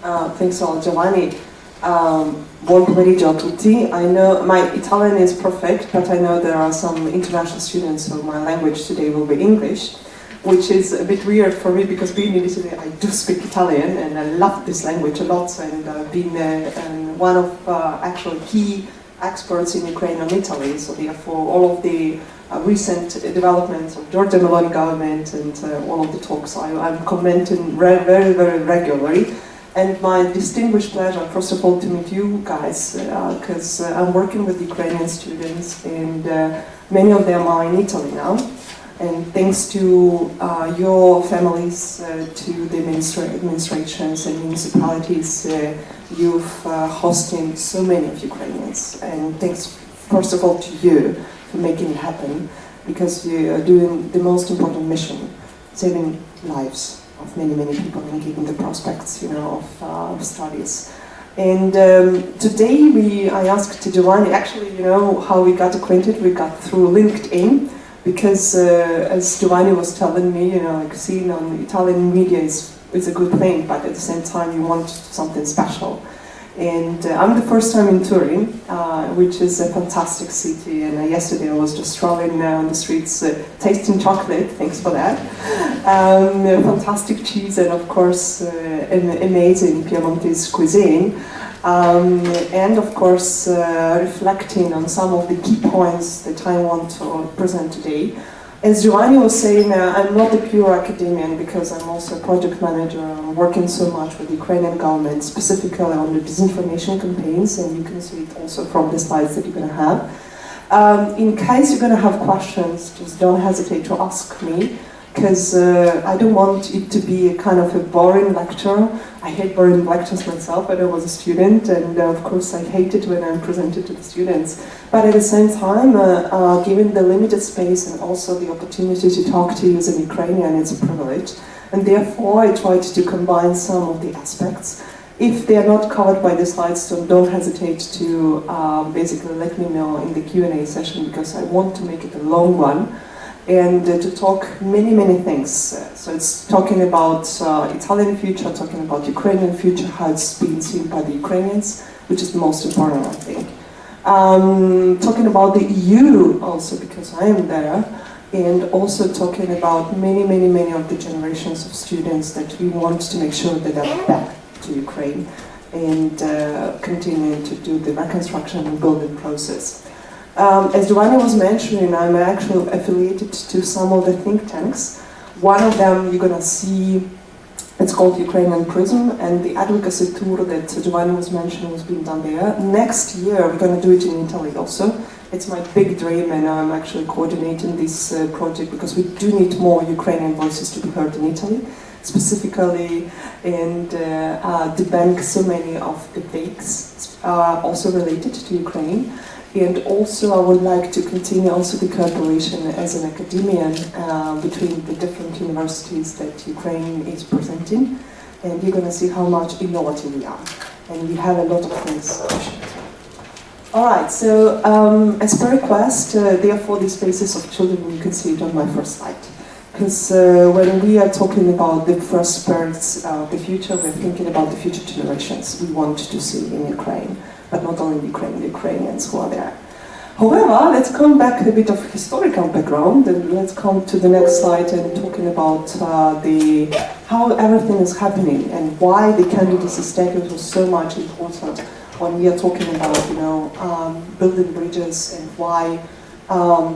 Thanks a lot, Giovanni. Buon pomeriggio a tutti. I know my Italian is perfect, but I know there are some international students, so my language today will be English, which is a bit weird for me because being in Italy, I do speak Italian and I love this language a lot, and being one of actually key experts in Ukraine and Italy, so therefore all of the recent developments of Giorgia Meloni government and all of the talks I'm commenting very regularly. And my distinguished pleasure, first of all, to meet you guys, because I'm working with Ukrainian students, and many of them are in Italy now. And thanks to your families, to the administrations and municipalities, you've hosting so many of Ukrainians. And thanks, first of all, to you for making it happen, because you are doing the most important mission, saving lives of many people and giving the prospects, of studies. And today I asked Giovanni, actually, how we got acquainted. We got through LinkedIn, because as Giovanni was telling me, seeing on Italian media is a good thing, but at the same time you want something special. And I'm the first time in Turin, which is a fantastic city, and yesterday I was just strolling on the streets tasting chocolate, thanks for that. Fantastic cheese, and of course an amazing Piemontese cuisine. And of course reflecting on some of the key points that I want to present today. As Giovanni was saying, I'm not a pure academician, because I'm also a project manager. I'm working so much with the Ukrainian government, specifically on the disinformation campaigns, and you can see it also from the slides that you're going to have. In case you're going to have questions, just don't hesitate to ask me, because I don't want it to be a kind of a boring lecture. I hate boring lectures myself, but I was a student, and of course I hate it when I'm presented to the students. But at the same time, given the limited space and also the opportunity to talk to you as an Ukrainian, it's a privilege. And therefore I tried to combine some of the aspects. If they are not covered by the slides, so don't hesitate to basically let me know in the Q&A session, because I want to make it a long one. And to talk many things. So it's talking about Italian future, talking about Ukrainian future, how it's being seen by the Ukrainians, which is the most important, I think. Talking about the EU also, because I am there, and also talking about many of the generations of students that we want to make sure that are back to Ukraine and continuing to do the reconstruction and building process. As Giovanni was mentioning, I'm actually affiliated to some of the think tanks. One of them you're going to see, it's called Ukrainian Prism, and the advocacy tour that Giovanni was mentioning was being done there. Next year we're going to do it in Italy also. It's my big dream, and I'm actually coordinating this project, because we do need more Ukrainian voices to be heard in Italy, specifically, and debunk so many of the fakes also related to Ukraine. And also I would like to continue also the cooperation as an academician between the different universities that Ukraine is presenting. And you're going to see how much innovative we are. And we have a lot of things to share. All right, so as per request, therefore these faces of children, you can see it on my first slide. Because when we are talking about the first spirits of the future, we're thinking about the future generations we want to see in Ukraine. But not only Ukraine, the Ukrainians who are there. However, let's come back a bit of historical background, and let's come to the next slide and talking about how everything is happening and why the candidacy status was so much important when we are talking about, building bridges, and why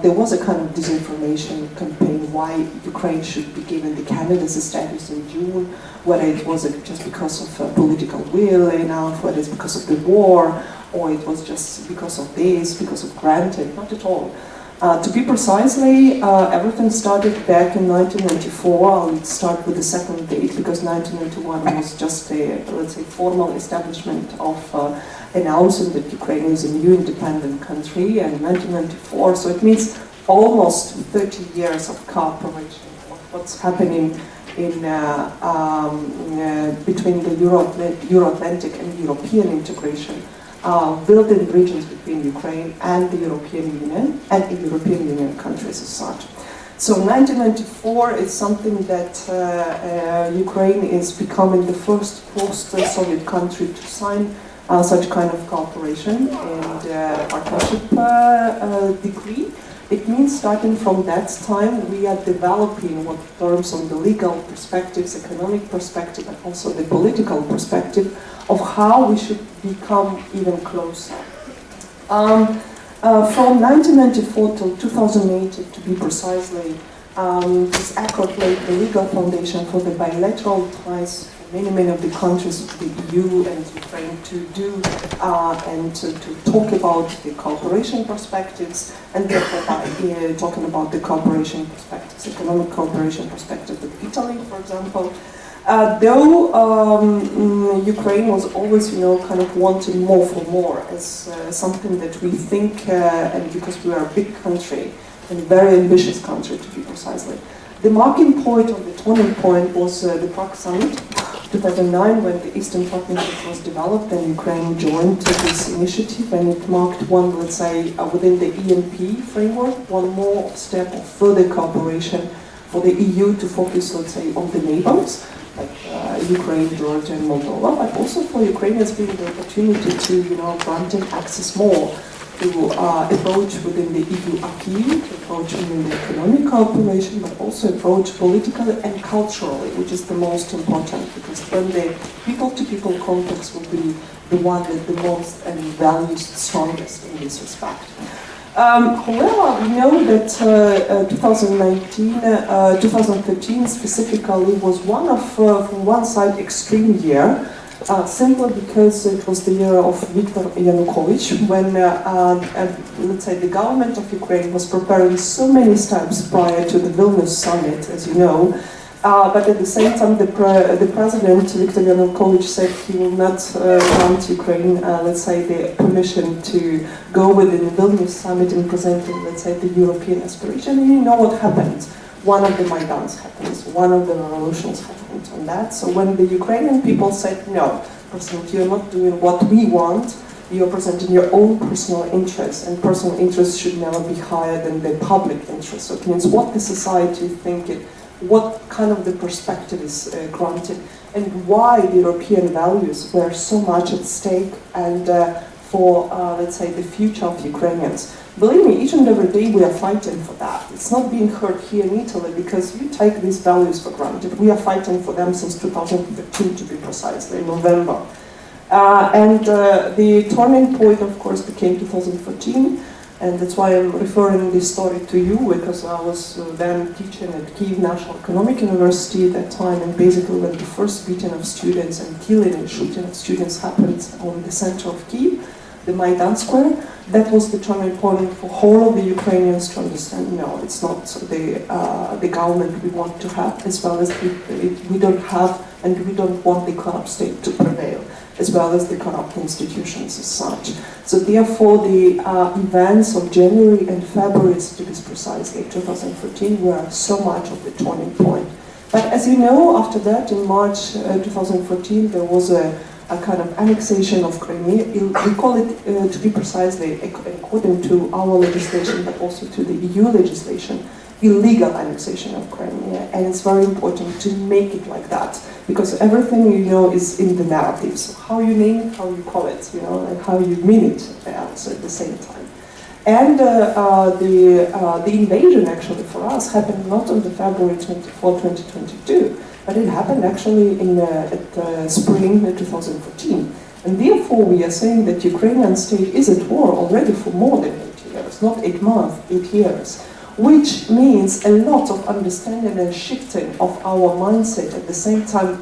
there was a kind of disinformation campaign, why Ukraine should be given the candidacy status in June, whether it was just because of political will enough, whether it's because of the war, or it was just because of this, because of granted, not at all. To be precisely, everything started back in 1994. I'll start with the second date, because 1991 was just a, let's say, formal establishment of announcing that Ukraine is a new independent country, and 1994, so it means almost 30 years of cooperation of what's happening in between the Euro-Atlantic and European integration, building bridges between Ukraine and the European Union and the European Union countries as such. So 1994 is something that Ukraine is becoming the first post-Soviet country to sign such kind of cooperation and partnership decree. It means starting from that time we are developing what terms on the legal perspectives, economic perspective, and also the political perspective of how we should become even closer. From 1994 till 2008, to be precisely, this accord laid the legal foundation for the bilateral ties for many of the countries of the EU and Ukraine to do and to talk about the cooperation perspectives, and therefore by talking about the cooperation perspectives, economic cooperation perspective with Italy, for example. Though Ukraine was always, kind of wanting more for more as something that we think, and because we are a big country, and a very ambitious country to be precisely. The marking point or the turning point was the Prague Summit, 2009, when the Eastern Partnership was developed and Ukraine joined this initiative, and it marked one, let's say, within the ENP framework, one more step of further cooperation for the EU to focus, let's say, on the neighbors, like Ukraine, Georgia, and Moldova, but also for Ukrainians being the opportunity to, granting access more to approach within the EU acquis, to approach within the economic cooperation, but also approach politically and culturally, which is the most important, because then the people-to-people context will be the one that the most and values strongest in this respect. However, we know that 2013 specifically was one of, from one side, extreme year, simply because it was the year of Yanukovych, when, let's say, the government of Ukraine was preparing so many steps prior to the Vilnius summit, as you know, but at the same time, the president, Viktor Yanukovych, said he will not grant Ukraine, let's say, the permission to go within the Vilnius summit in presenting, let's say, the European aspiration. And you know what happened. One of the Maidans happened, one of the revolutions happened on that. So when the Ukrainian people said, no, President, you're not doing what we want, you're presenting your own personal interests, and personal interests should never be higher than the public interest. So it means what the society is thinking, what kind of the perspective is granted, and why the European values were so much at stake, and for, let's say, the future of Ukrainians. Believe me, each and every day we are fighting for that. It's not being heard here in Italy because you take these values for granted. We are fighting for them since 2015, to be precisely, in November. The turning point, of course, became 2014. And that's why I'm referring this story to you, because I was then teaching at Kyiv National Economic University at that time, and basically when the first beating of students and killing and shooting of students happened on the center of Kyiv, the Maidan Square, that was the turning point for whole of the Ukrainians to understand, no, it's not the government we want to have, as well as we don't have, and we don't want the corrupt state to prevail, as well as the corrupt institutions as such. So therefore the events of January and February, to be precisely, 2014, were so much of the turning point. But as you know, after that, in March 2014, there was a kind of annexation of Crimea. We call it, to be precisely, according to our legislation, but also to the EU legislation, illegal annexation of Crimea, and it's very important to make it like that, because everything is in the narrative. So how you name it, how you call it, and how you mean it also at the same time. And the invasion actually for us happened not on the February 24, 2022, but it happened actually in spring 2014. And therefore we are saying that Ukrainian state is at war already for more than 8 years, not 8 months, 8 years. Which means a lot of understanding and shifting of our mindset, at the same time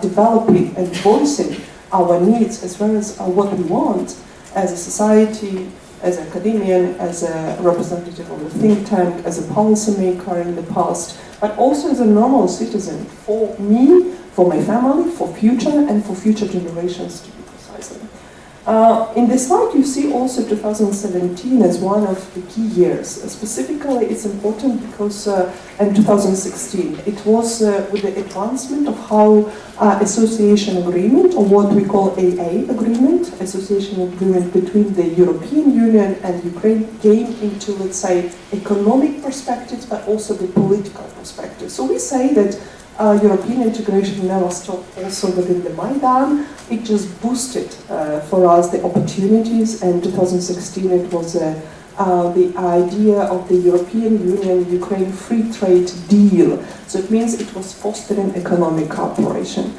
developing and voicing our needs as well as what we want as a society, as an academician, as a representative of a think tank, as a policymaker in the past, but also as a normal citizen for me, for my family, for future, and for future generations, to be precisely. In this slide, you see also 2017 as one of the key years. Specifically, it's important because in 2016, it was with the advancement of how association agreement, or what we call AA agreement, association agreement between the European Union and Ukraine, came into, let's say, economic perspectives, but also the political perspective. So we say that European integration never stopped also within the Maidan. It just boosted for us the opportunities, and 2016 it was the idea of the European Union-Ukraine free trade deal. So it means it was fostering economic cooperation.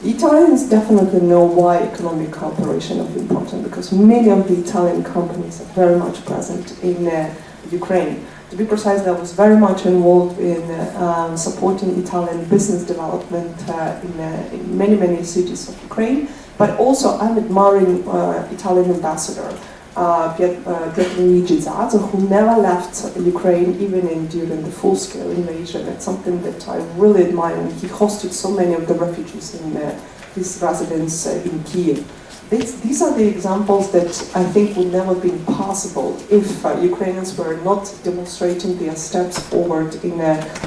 The Italians definitely know why economic cooperation is important, because many of the Italian companies are very much present in Ukraine. To be precise, I was very much involved in supporting Italian business development in many, many cities of Ukraine. But also, I'm admiring Italian ambassador, Pietro, who never left Ukraine even during the full-scale invasion. It's something that I really admire. And he hosted so many of the refugees in his residence in Kyiv. These are the examples that I think would never been possible if Ukrainians were not demonstrating their steps forward in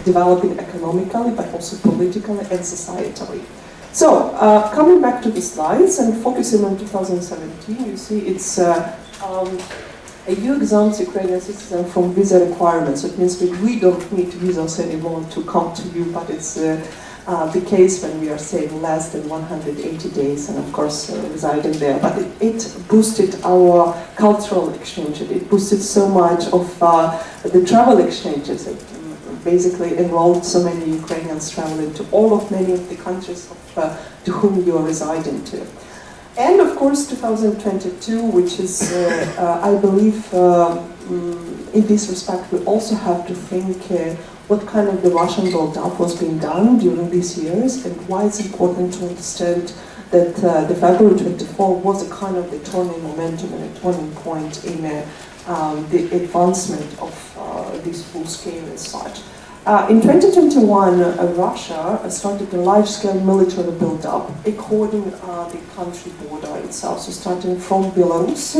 developing economically, but also politically and societally. So, coming back to the slides and focusing on 2017, you see it's EU exempts Ukrainian citizens from visa requirements. So it means that we don't need visas anymore to come to you, but it's the case when we are staying less than 180 days and of course residing there. But it boosted our cultural exchange. It boosted so much of the travel exchanges. It basically enrolled so many Ukrainians traveling to all of many of the countries to whom you are residing to. And of course 2022, which is, I believe, in this respect we also have to think what kind of the Russian build-up was being done during these years, and why it's important to understand that the February 24 was a kind of the turning momentum and a turning point in the advancement of this full scale as such. In 2021, Russia started a large-scale military build-up according the country border itself, so starting from Belarus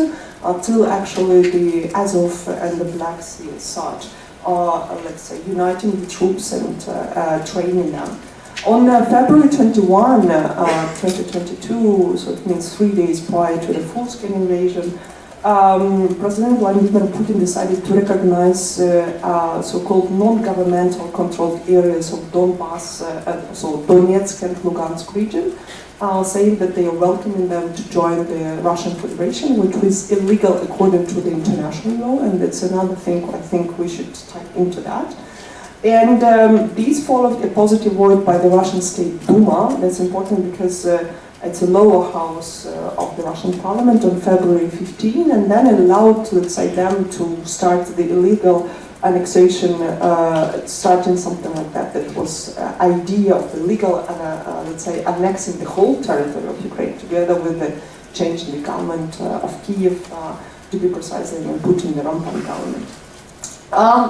till actually the Azov and the Black Sea as such. Let's say, uniting the troops and training them. On February 21, 2022, so it means 3 days prior to the full-scale invasion, President Vladimir Putin decided to recognize so-called non-governmental controlled areas of Donbass, so Donetsk and Lugansk region, saying that they are welcoming them to join the Russian Federation, which was illegal according to the international law, and that's another thing I think we should type into that. And these followed a positive vote by the Russian State Duma. That's important because it's a lower house of the Russian parliament on February 15, and then allowed, let's say, them to start the illegal annexation, starting something like that. That was idea of the legal, let's say, annexing the whole territory of Ukraine, together with the change in the government of Kyiv, to be precise, and Putin, the Rampant government.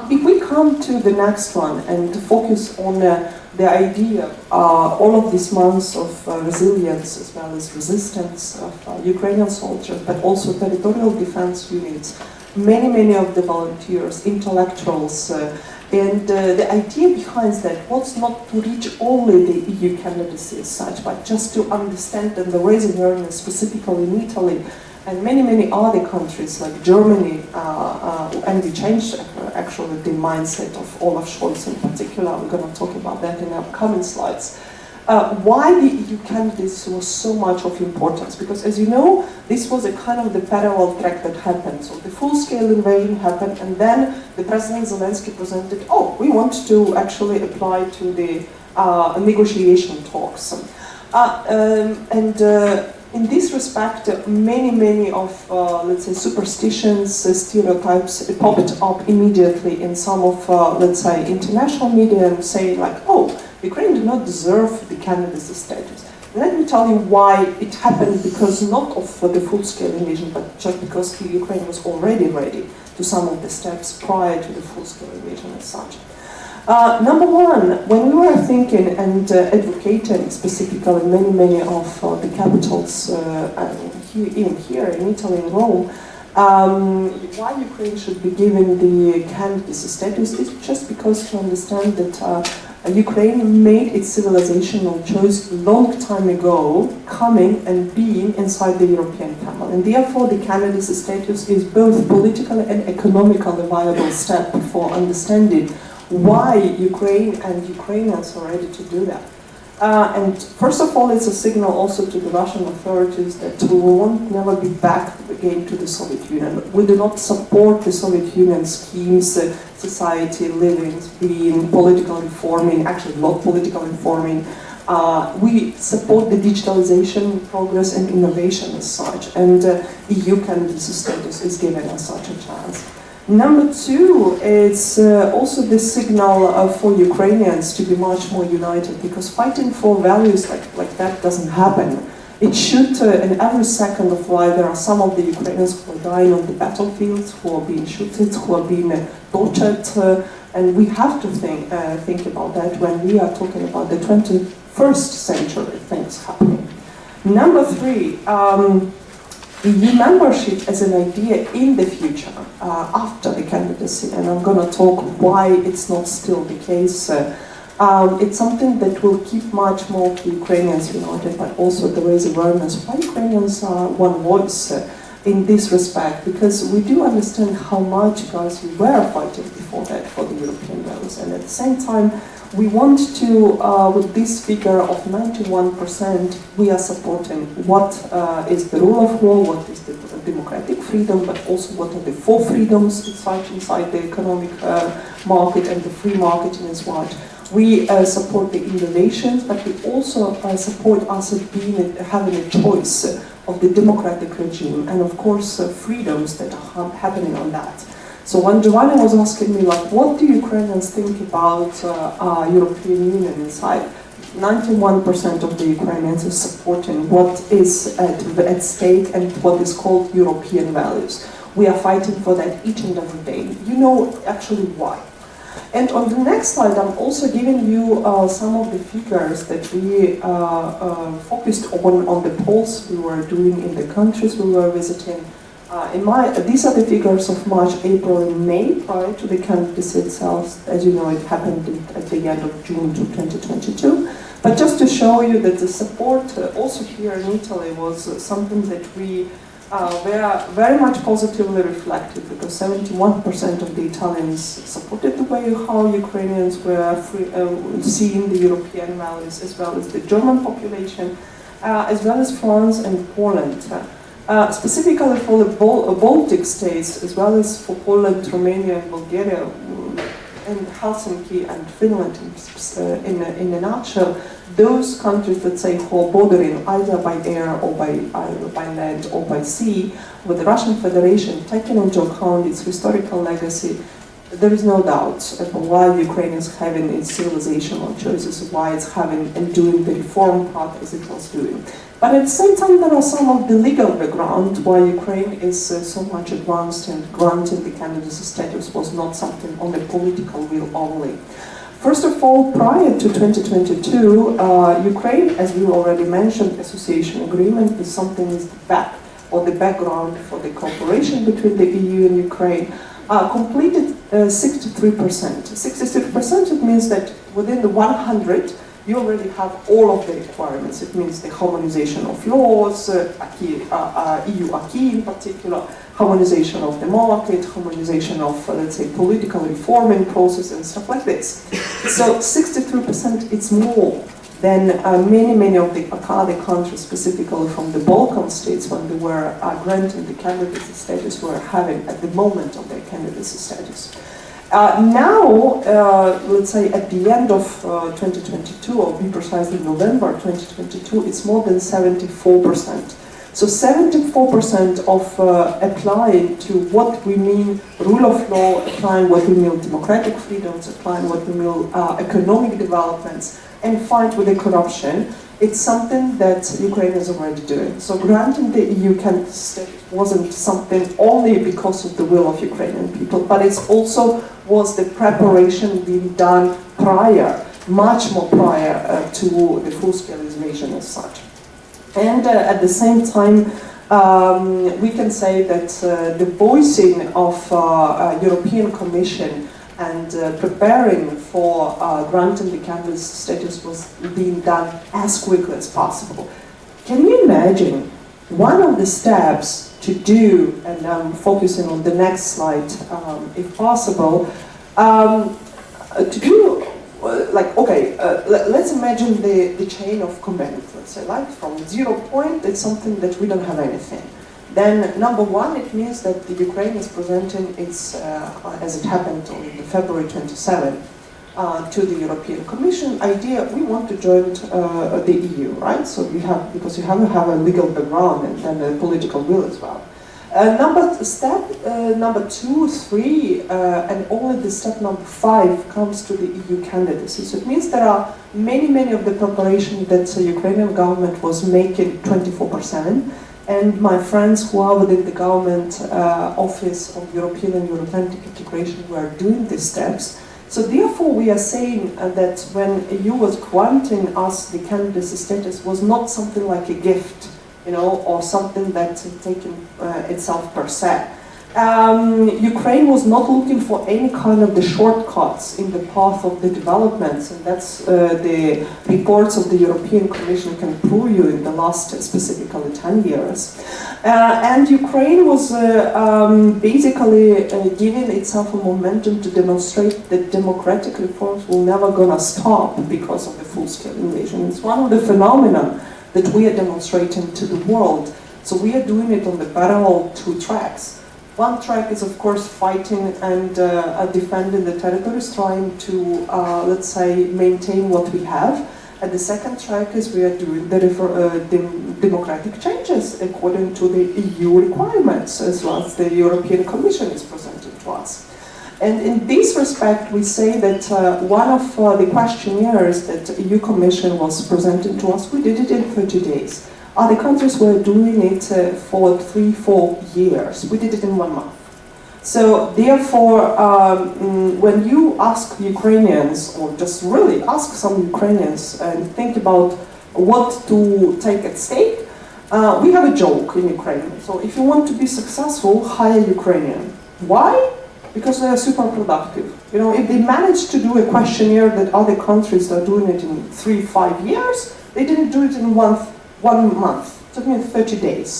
If we come to the next one and focus on the idea, all of these months of resilience as well as resistance of Ukrainian soldiers, but also territorial defense units, many of the volunteers, intellectuals, and the idea behind that was not to reach only the EU candidacy as such, but just to understand and the raise awareness specifically in Italy and many other countries like Germany, and we changed actually the mindset of Olaf Scholz in particular. We're going to talk about that in upcoming slides. Why the EU candidacy was so much of importance? Because as you know, this was a kind of the parallel track that happened. So the full-scale invasion happened, and then the President Zelensky presented, oh, we want to actually apply to the negotiation talks. In this respect, many of, let's say, superstitions, stereotypes popped up immediately in some of, let's say, international media, and say like, oh, Ukraine did not deserve the candidacy status. Let me tell you why it happened, because not of the full-scale invasion, but just because Ukraine was already ready to some of the steps prior to the full-scale invasion as such. Number one, when we were thinking and advocating specifically many of the capitals even here in Italy, in Rome, why Ukraine should be given the candidacy status is just because to understand that Ukraine made its civilizational choice long time ago, coming and being inside the European family. And therefore the candidacy status is both politically and economically viable step for understanding why Ukraine and Ukrainians are ready to do that. And first of all, it's a signal also to the Russian authorities that we won't never be back again to the Soviet Union. We do not support the Soviet Union schemes, society, living, being, political reforming, actually not political reforming. We support the digitalization progress and innovation as such, and EU candidacy status is given as such a chance. Number two, it's also the signal for Ukrainians to be much more united, because fighting for values like that doesn't happen. It should, in every second of life, there are some of the Ukrainians who are dying on the battlefields, who are being shot, who are being tortured, and we have to think about that when we are talking about the 21st century things happening. Number three, EU membership as an idea in the future, after the candidacy, and I'm going to talk why it's not still the case. It's something that will keep much more the Ukrainians united, but also to raise awareness why Ukrainians are one voice in this respect, because we do understand how much, guys, we were fighting before that for the European values, and at the same time, we want to, with this figure of 91%, we are supporting what is the rule of law, what is the democratic freedom, but also what are the four freedoms inside the economic market and the free market as well. We support the innovations, but we also support us having a choice of the democratic regime and, of course, freedoms that are happening on that. So when Giovanni was asking me, like, what do Ukrainians think about European Union inside? 91% of the Ukrainians is supporting what is at stake and what is called European values. We are fighting for that each and every day. You know actually why. And on the next slide, I'm also giving you some of the figures that we focused on the polls we were doing in the countries we were visiting. These are the figures of March, April, and May prior to the candidacy itself. As you know, it happened at the end of June 2022. But just to show you that the support also here in Italy was something that we were very much positively reflected, because 71% of the Italians supported the way how Ukrainians were seeing the European values, as well as the German population, as well as France and Poland. Specifically for the Baltic states, as well as for Poland, Romania, and Bulgaria, and Helsinki and Finland in a nutshell, those countries that say who are bordering either by air or by land or by sea with the Russian Federation, taking into account its historical legacy, there is no doubt about why Ukraine is having its civilizational choices, why it's having and doing the reform path as it was doing. But at the same time, there are some of the legal background why Ukraine is so much advanced, and granting the candidacy status was not something on the political will only. First of all, prior to 2022, Ukraine, as we already mentioned, association agreement is something is the background for the cooperation between the EU and Ukraine, completed 63%. 63%, it means that within the 100, you already have all of the requirements. It means the harmonization of laws, EU acquis in particular, harmonization of the market, harmonization of, let's say, political reforming process and stuff like this. So 63%, it's more than many of the other countries, specifically from the Balkan states, when they were granting the candidacy status, were having at the moment of their candidacy status. Now, let's say at the end of 2022, or be precise in November 2022, it's more than 74%. So 74% of applying to what we mean rule of law, applying what we mean democratic freedoms, applying what we mean economic developments, and fight with the corruption, it's something that Ukraine is already doing. So granting the EU candidacy status wasn't something only because of the will of Ukrainian people, but it also was the preparation being done prior, much more prior to the full-scale invasion as such. And at the same time, we can say that the voicing of European Commission and preparing for granting the candidate status was being done as quickly as possible. Can you imagine one of the steps to do, and I'm focusing on the next slide if possible, to do like, okay, let's imagine the chain of command, let's say, like from 0 point, it's something that we don't have anything. Then, number one, it means that the Ukraine is presenting its, as it happened on February 27, to the European Commission, idea we want to join the EU, right? So we have, because you have to have a legal background and then a political will as well. Number 2, 3, and only the step number 5 comes to the EU candidacy. So it means there are many of the preparation that the Ukrainian government was making 24/7. And my friends who are within the government office of European and Euro-Atlantic integration were doing these steps. So therefore we are saying that when EU was granting us the candidacy status was not something like a gift, you know, or something that taken itself per se. Ukraine was not looking for any kind of the shortcuts in the path of the developments, and that's the reports of the European Commission can prove you in the last specifically 10 years. And Ukraine was basically giving itself a momentum to demonstrate that democratic reforms will never gonna stop because of the full-scale invasion. It's one of the phenomena that we are demonstrating to the world. So we are doing it on the parallel 2 tracks. One track is, of course, fighting and defending the territories, trying to, let's say, maintain what we have. And the second track is we are doing the democratic changes according to the EU requirements, as well as the European Commission is presenting to us. And in this respect, we say that one of the questionnaires that the EU Commission was presenting to us, we did it in 30 days. Other countries were doing it for 3-4 years. We did it in 1 month. So therefore, when you ask Ukrainians, or just really ask some Ukrainians and think about what to take at stake, we have a joke in Ukraine. So if you want to be successful, hire Ukrainian. Why? Because they are super productive. You know, if they manage to do a questionnaire that other countries are doing it in 3-5 years, they didn't do it in one month. It took me 30 days.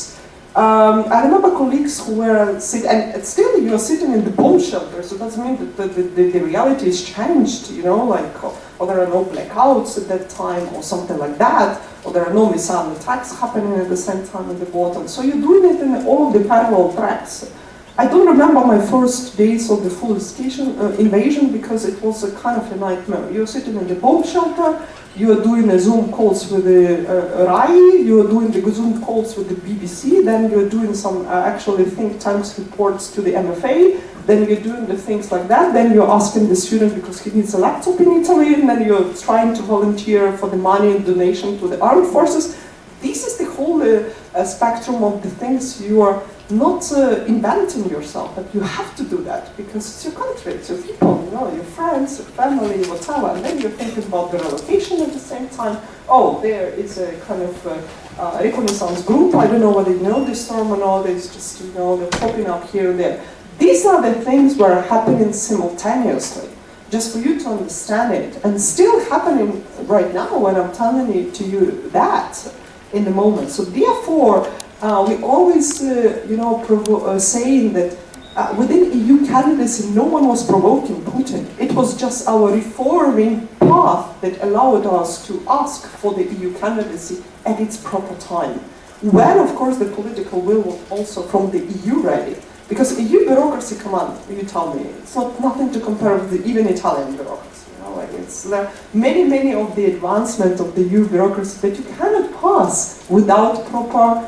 I remember colleagues who were and still you are sitting in the bomb shelter, so it doesn't mean that the reality is changed, you know, like, or there are no blackouts at that time, or something like that, or there are no missile attacks happening at the same time at the bottom. So you're doing it in all of the parallel tracks. I don't remember my first days of the full invasion because it was a kind of a nightmare. You're sitting in the bomb shelter, you are doing Zoom calls with the RAI, you are doing the Zoom calls with the BBC, then you're doing some actually think tanks reports to the MFA, then you're doing the things like that, then you're asking the student because he needs a laptop in Italy, and then you're trying to volunteer for the money and donation to the armed forces. This is the whole spectrum of the things you are not inventing yourself, but you have to do that because it's your country, it's your people, you know, your friends, your family, whatever. And then you're thinking about the relocation at the same time. Oh, there is a kind of reconnaissance group. I don't know whether you know this term or not. It's just, you know, they're popping up here and there. These are the things that are happening simultaneously, just for you to understand it, and still happening right now when I'm telling it to you that in the moment. So therefore, we always, you know, saying that within EU candidacy, no one was provoking Putin. It was just our reforming path that allowed us to ask for the EU candidacy at its proper time. When, of course, the political will was also from the EU ready. Because EU bureaucracy, come on, you tell me, it's not nothing to compare with the, even Italian bureaucracy. You know, like it's many of the advancement of the EU bureaucracy that you cannot pass without proper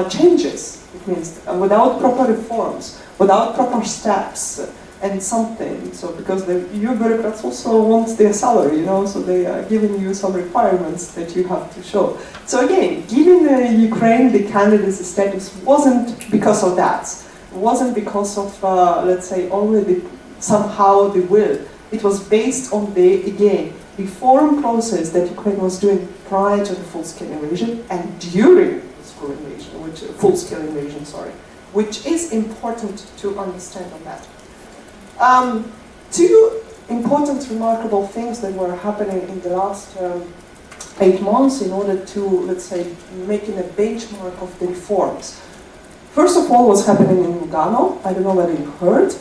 changes. It means without proper reforms, without proper steps and something. So because the EU bureaucrats also want their salary, you know, so they are giving you some requirements that you have to show. So again, giving Ukraine the candidacy status wasn't because of that. It wasn't because of, let's say, only somehow the will. It was based on the, again, reform process that Ukraine was doing prior to the full-scale invasion and during this full-scale invasion, sorry, which is important to understand on that. Two important, remarkable things that were happening in the last 8 months in order to, let's say, making a benchmark of the reforms. First of all, what's happening in Lugano. I don't know whether you heard,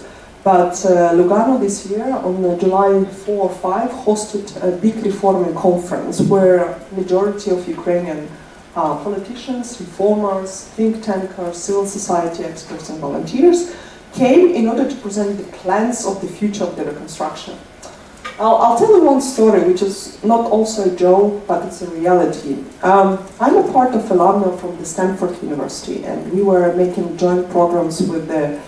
but Lugano this year, on July 4 or 5, hosted a big reforming conference where majority of Ukrainian politicians, reformers, think tankers, civil society experts and volunteers came in order to present the plans of the future of the reconstruction. I'll tell you one story, which is not also a joke, but it's a reality. I'm a part of alumni from the Stanford University, and we were making joint programs with the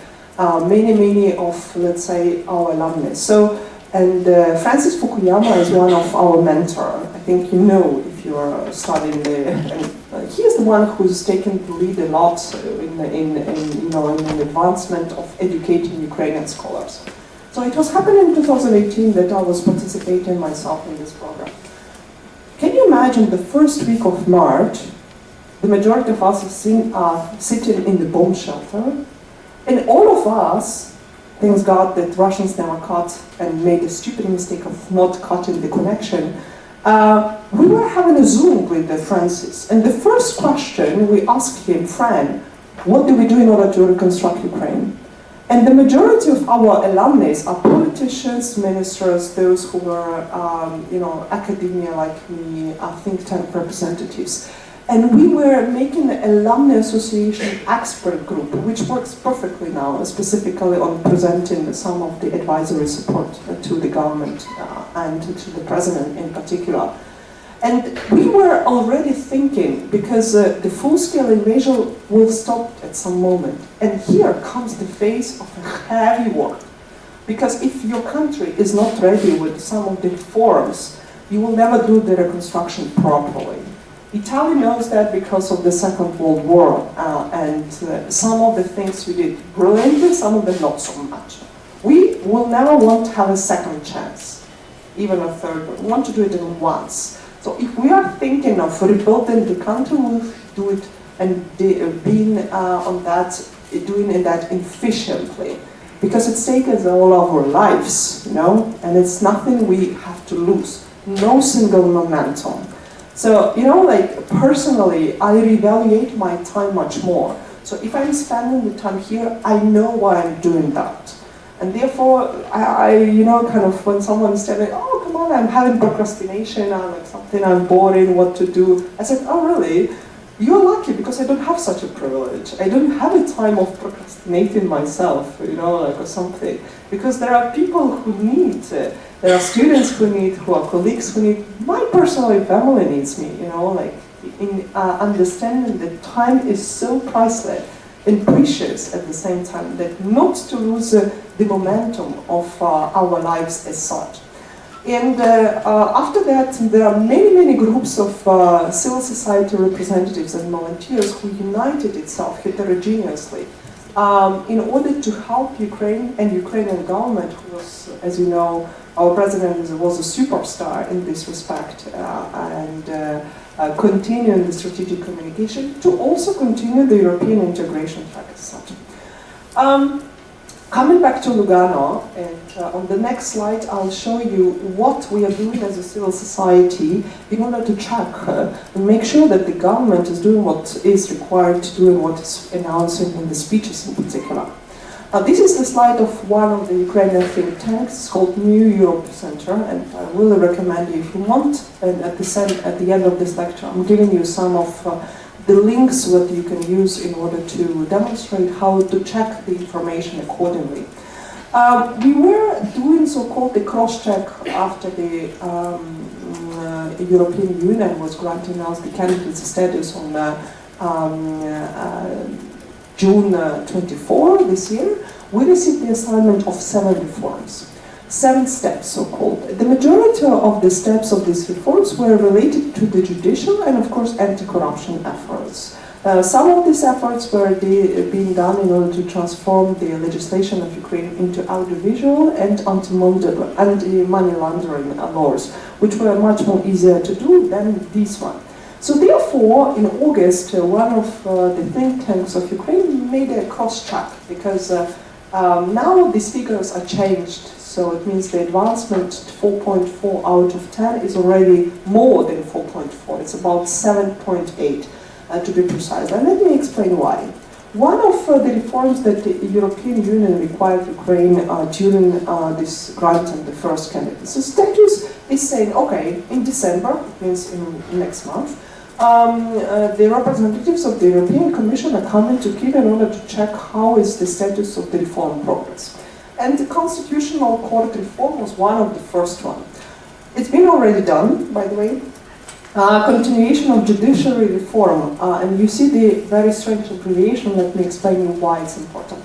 many of, let's say, our alumni. So, and Francis Fukuyama is one of our mentors. I think you know if you are studying there. And he is the one who's taken the lead a lot in the advancement of educating Ukrainian scholars. So it was happening in 2018 that I was participating myself in this program. Can you imagine the first week of March, the majority of us are sitting in the bomb shelter, and all of us, thanks God that Russians never cut and made a stupid mistake of not cutting the connection, we were having a Zoom with Francis, and the first question we asked him, Fran, what do we do in order to reconstruct Ukraine? And the majority of our alumni are politicians, ministers, those who were, academia like me, think tank representatives. And we were making an alumni association expert group, which works perfectly now, specifically on presenting some of the advisory support to the government and to the president in particular. And we were already thinking, because the full-scale invasion will stop at some moment. And here comes the phase of a heavy war. Because if your country is not ready with some of the reforms, you will never do the reconstruction properly. Italy knows that because of the Second World War, and some of the things we did brilliantly, some of them not so much. We will never want to have a second chance, even a third one. We want to do it in once. So if we are thinking of rebuilding the country, we'll do it and doing that efficiently, because it's taken all of our lives, and it's nothing we have to lose, no single momentum. So, personally, I reevaluate my time much more. So if I'm spending the time here, I know why I'm doing that. And therefore, when someone's telling, oh, come on, I'm having procrastination, I'm boring, what to do. I said, oh, really? You're lucky, because I don't have such a privilege. I don't have a time of procrastinating myself, or something. Because there are people who need, there are students who are colleagues who need, my personal family needs me, in understanding that time is so priceless and precious at the same time, that not to lose the momentum of our lives as such. And after that, there are many groups of civil society representatives and volunteers who united itself heterogeneously in order to help Ukraine and Ukrainian government, who was, as you know, our president was a superstar in this respect, and continue the strategic communication, to also continue the European integration track as such. Coming back to Lugano, and on the next slide I'll show you what we are doing as a civil society in order to check and make sure that the government is doing what is required to do and what is announcing in the speeches in particular. This is the slide of one of the Ukrainian think tanks. It's called New Europe Center, and I really recommend you if you want. And at the end of this lecture, I'm giving you some of the links that you can use in order to demonstrate how to check the information accordingly. We were doing so-called the cross-check after the European Union was granting us the candidate status on June 24 this year. We received the assignment of 7 reforms, 7 steps so-called. The majority of the steps of these reforms were related to the judicial and of course anti-corruption efforts. Some of these efforts were being done in order to transform the legislation of Ukraine into audiovisual and anti-money laundering laws, which were much more easier to do than this one. So therefore, in August, one of the think tanks of Ukraine made a cross-check, because now these figures are changed. So it means the advancement 4.4 out of 10 is already more than 4.4. It's about 7.8 to be precise. And let me explain why. One of the reforms that the European Union required Ukraine during this Grinchenko, the first candidacy status, is saying, okay, in December, it means in next month, the representatives of the European Commission are coming to Kyiv in order to check how is the status of the reform progress. And the constitutional court reform was one of the first one. It's been already done, by the way. Continuation of judiciary reform, and you see the very strange abbreviation. Let me explain you why it's important.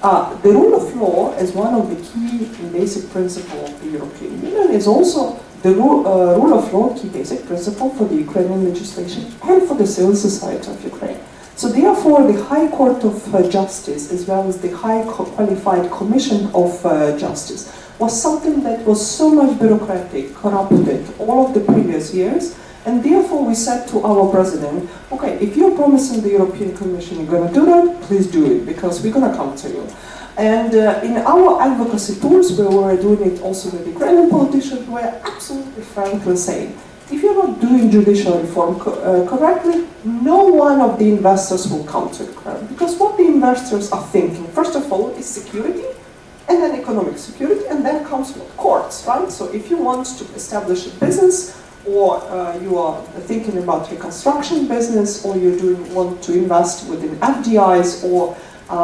The rule of law is one of the key and basic principles of the European Union. Is also the rule of law key basic principle for the Ukrainian legislation and for the civil society of Ukraine. So therefore, the High Court of Justice, as well as the High Qualified Commission of Justice, was something that was so much bureaucratic, corrupted all of the previous years. And therefore, we said to our president, okay, if you're promising the European Commission you're going to do that, please do it, because we're going to come to you. And in our advocacy tours, where we were doing it also with Ukrainian politicians, we were absolutely frankly saying, if you're not doing judicial reform correctly, no one of the investors will come to Ukraine. Because what the investors are thinking, first of all, is security, and then economic security, and then comes with courts, right? So if you want to establish a business, or you are thinking about reconstruction business, or you want to invest within FDIs or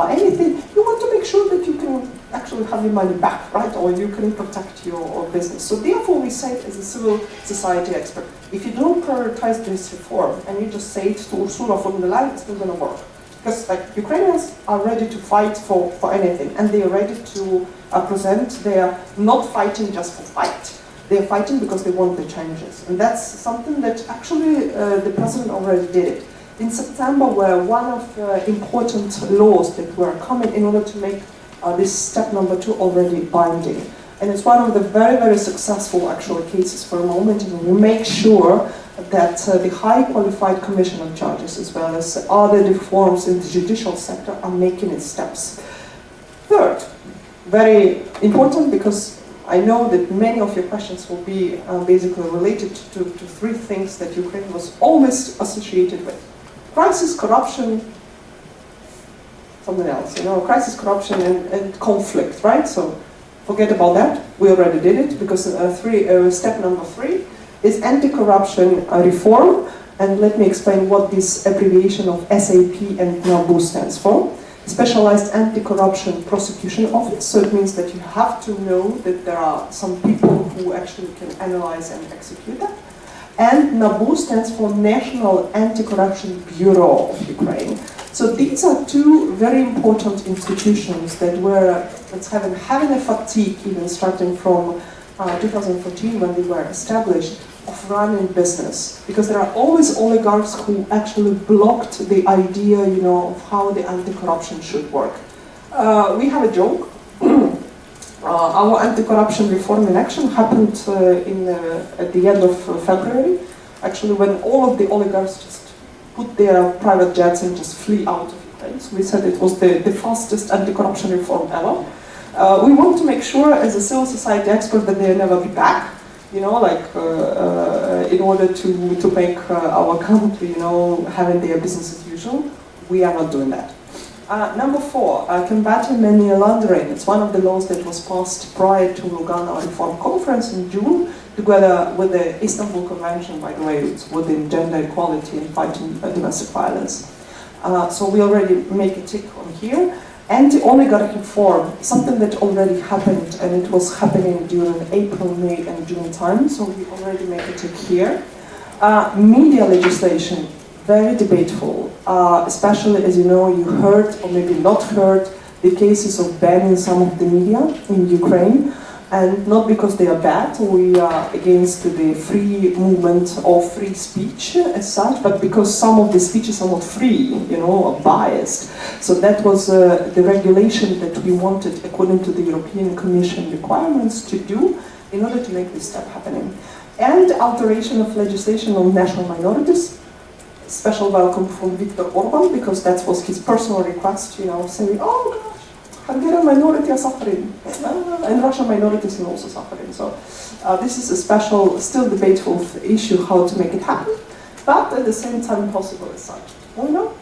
anything, you want to make sure that you can actually have your money back, right? Or you can protect your business. So therefore, we say as a civil society expert, if you don't prioritize this reform and you just say it to Ursula von der Leyen, it's not going to work. Because like Ukrainians are ready to fight for anything, and they are ready to present. They are not fighting just for fight. They're fighting because they want the changes. And that's something that actually the president already did it. In September, were one of important laws that were coming in order to make this step number 2 already binding. And it's one of the very, very successful actual cases for a moment, and we make sure that the High Qualified Commission of Judges, as well as other reforms in the judicial sector, are making its steps. Third, very important, because I know that many of your questions will be basically related to 3 things that Ukraine was always associated with. Crisis, corruption, something else, crisis, corruption, and conflict, right? So forget about that. We already did it, because step number 3 is anti-corruption reform. And let me explain what this abbreviation of SAP and NABU stands for. Specialized Anti-Corruption Prosecution Office. So it means that you have to know that there are some people who actually can analyze and execute that. And NABU stands for National Anti-Corruption Bureau of Ukraine. So these are 2 very important institutions that were, having a fatigue, even starting from 2014, when they were established, of running business, because there are always oligarchs who actually blocked the idea, of how the anti-corruption should work. We have a joke. Our anti-corruption reform in action happened at the end of February, actually, when all of the oligarchs just put their private jets and just flee out of Ukraine. So we said it was the fastest anti-corruption reform ever. We want to make sure, as a civil society expert, that they'll never be back. In order to make our country, having their business as usual. We are not doing that. Number 4, combating money laundering. It's one of the laws that was passed prior to Lugano Reform Conference in June, together with the Istanbul Convention, by the way, it's within gender equality and fighting domestic violence. So we already make a tick on here. Anti-oligarch reform, something that already happened, and it was happening during April, May, and June time, so we already make a tick here. Media legislation, very debateful, especially, as you know, you heard, or maybe not heard, the cases of banning some of the media in Ukraine. And not because they are bad, we are against the free movement of free speech as such, but because some of the speech is somewhat free, biased. So that was the regulation that we wanted, according to the European Commission requirements, to do in order to make this step happening. And alteration of legislation on national minorities. special welcome from Viktor Orban, because that was his personal request, you know, saying, oh gosh, Hungarian minority are suffering, and Russian minorities are also suffering. So this is a special, still debatable issue how to make it happen, but at the same time possible as such. You know?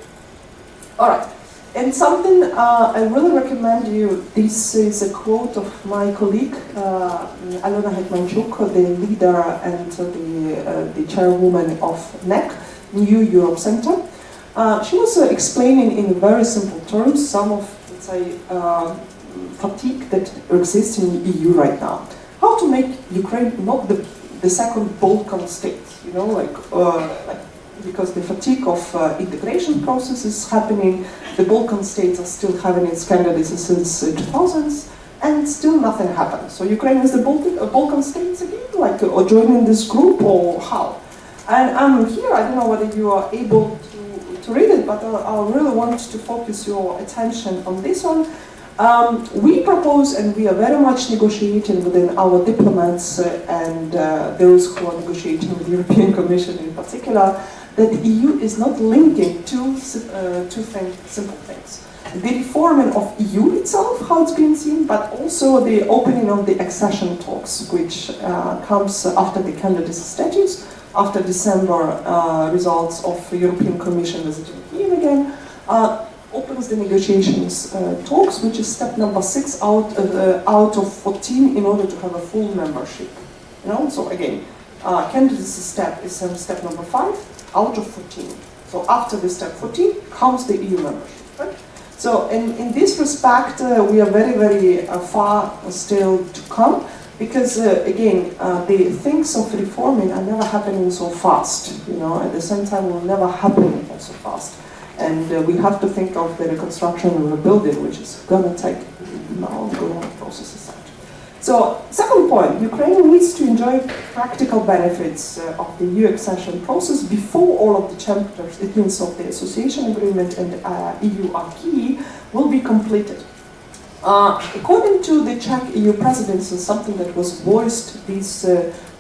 All right. And something I really recommend you, this is a quote of my colleague, Alona Hetmanchuk, the leader and the chairwoman of NEC, New Europe Center. She was explaining in very simple terms some of, let's say, fatigue that exists in the EU right now. How to make Ukraine not the second Balkan state, you know, like because the fatigue of integration process is happening, the Balkan states are still having its candidates since 2000s, and still nothing happened. So Ukraine is the Balkan states again, like or joining this group, or how? And I'm here, I don't know whether you are able to read it, but I really want to focus your attention on this one. We propose, and we are very much negotiating within our diplomats and those who are negotiating with the European Commission in particular, that the EU is not linking two simple things. The reforming of EU itself, how it's been seen, but also the opening of the accession talks, which comes after the candidate status, after December results of the European Commission visiting Kyiv again, opens the negotiations talks, which is step number 6 out of 14 in order to have a full membership. You know, so again, candidacy step is step number 5 out of 14. So after the step 14 comes the EU membership. Right? So in this respect, we are very, very far still to come, because again, the things of reforming are never happening so fast. You know, at the same time, will never happen so fast. And we have to think of the reconstruction and rebuilding, which is going to take an ongoing process as such. So, second point, Ukraine needs to enjoy practical benefits of the EU accession process before all of the chapters, it means of the association agreement and EU acquis, will be completed. According to the Czech EU presidency, something that was voiced this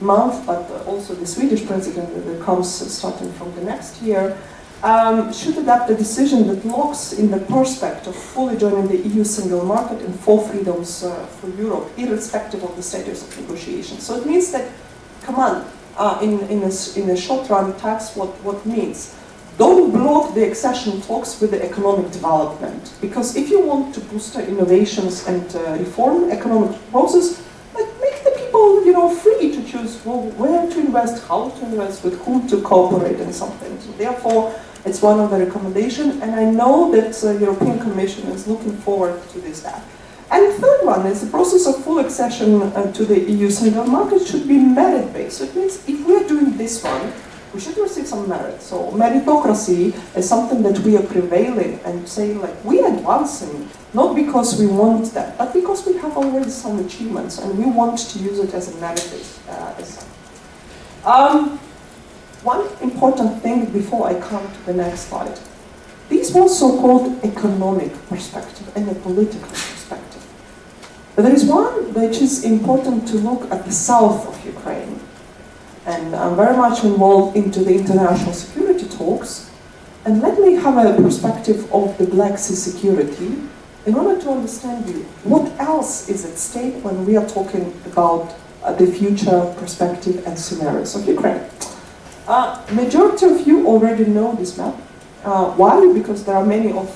month, but also the Swedish president that comes starting from the next year, should adopt a decision that locks in the prospect of fully joining the EU single market and 4 freedoms for Europe, irrespective of the status of negotiations. So it means that, come on, in a short run, tax what means? Don't block the accession talks with the economic development. Because if you want to boost innovations and reform economic process, make the people, you know, free to choose where to invest, how to invest, with whom to cooperate and something. So therefore, it's one of the recommendations, and I know that the European Commission is looking forward to this. And the third one is the process of full accession to the EU single market should be merit-based. So it means if we are doing this one, we should receive some merit. So meritocracy is something that we are prevailing and saying, like, we are advancing, not because we want that, but because we have already some achievements and we want to use it as a merit-based one important thing before I come to the next slide. This was so-called economic perspective and a political perspective. But there is one which is important to look at the south of Ukraine. And I'm very much involved into the international security talks. And let me have a perspective of the Black Sea security in order to understand you what else is at stake when we are talking about the future perspective and scenarios of Ukraine. Majority of you already know this map. Why? Because there are many of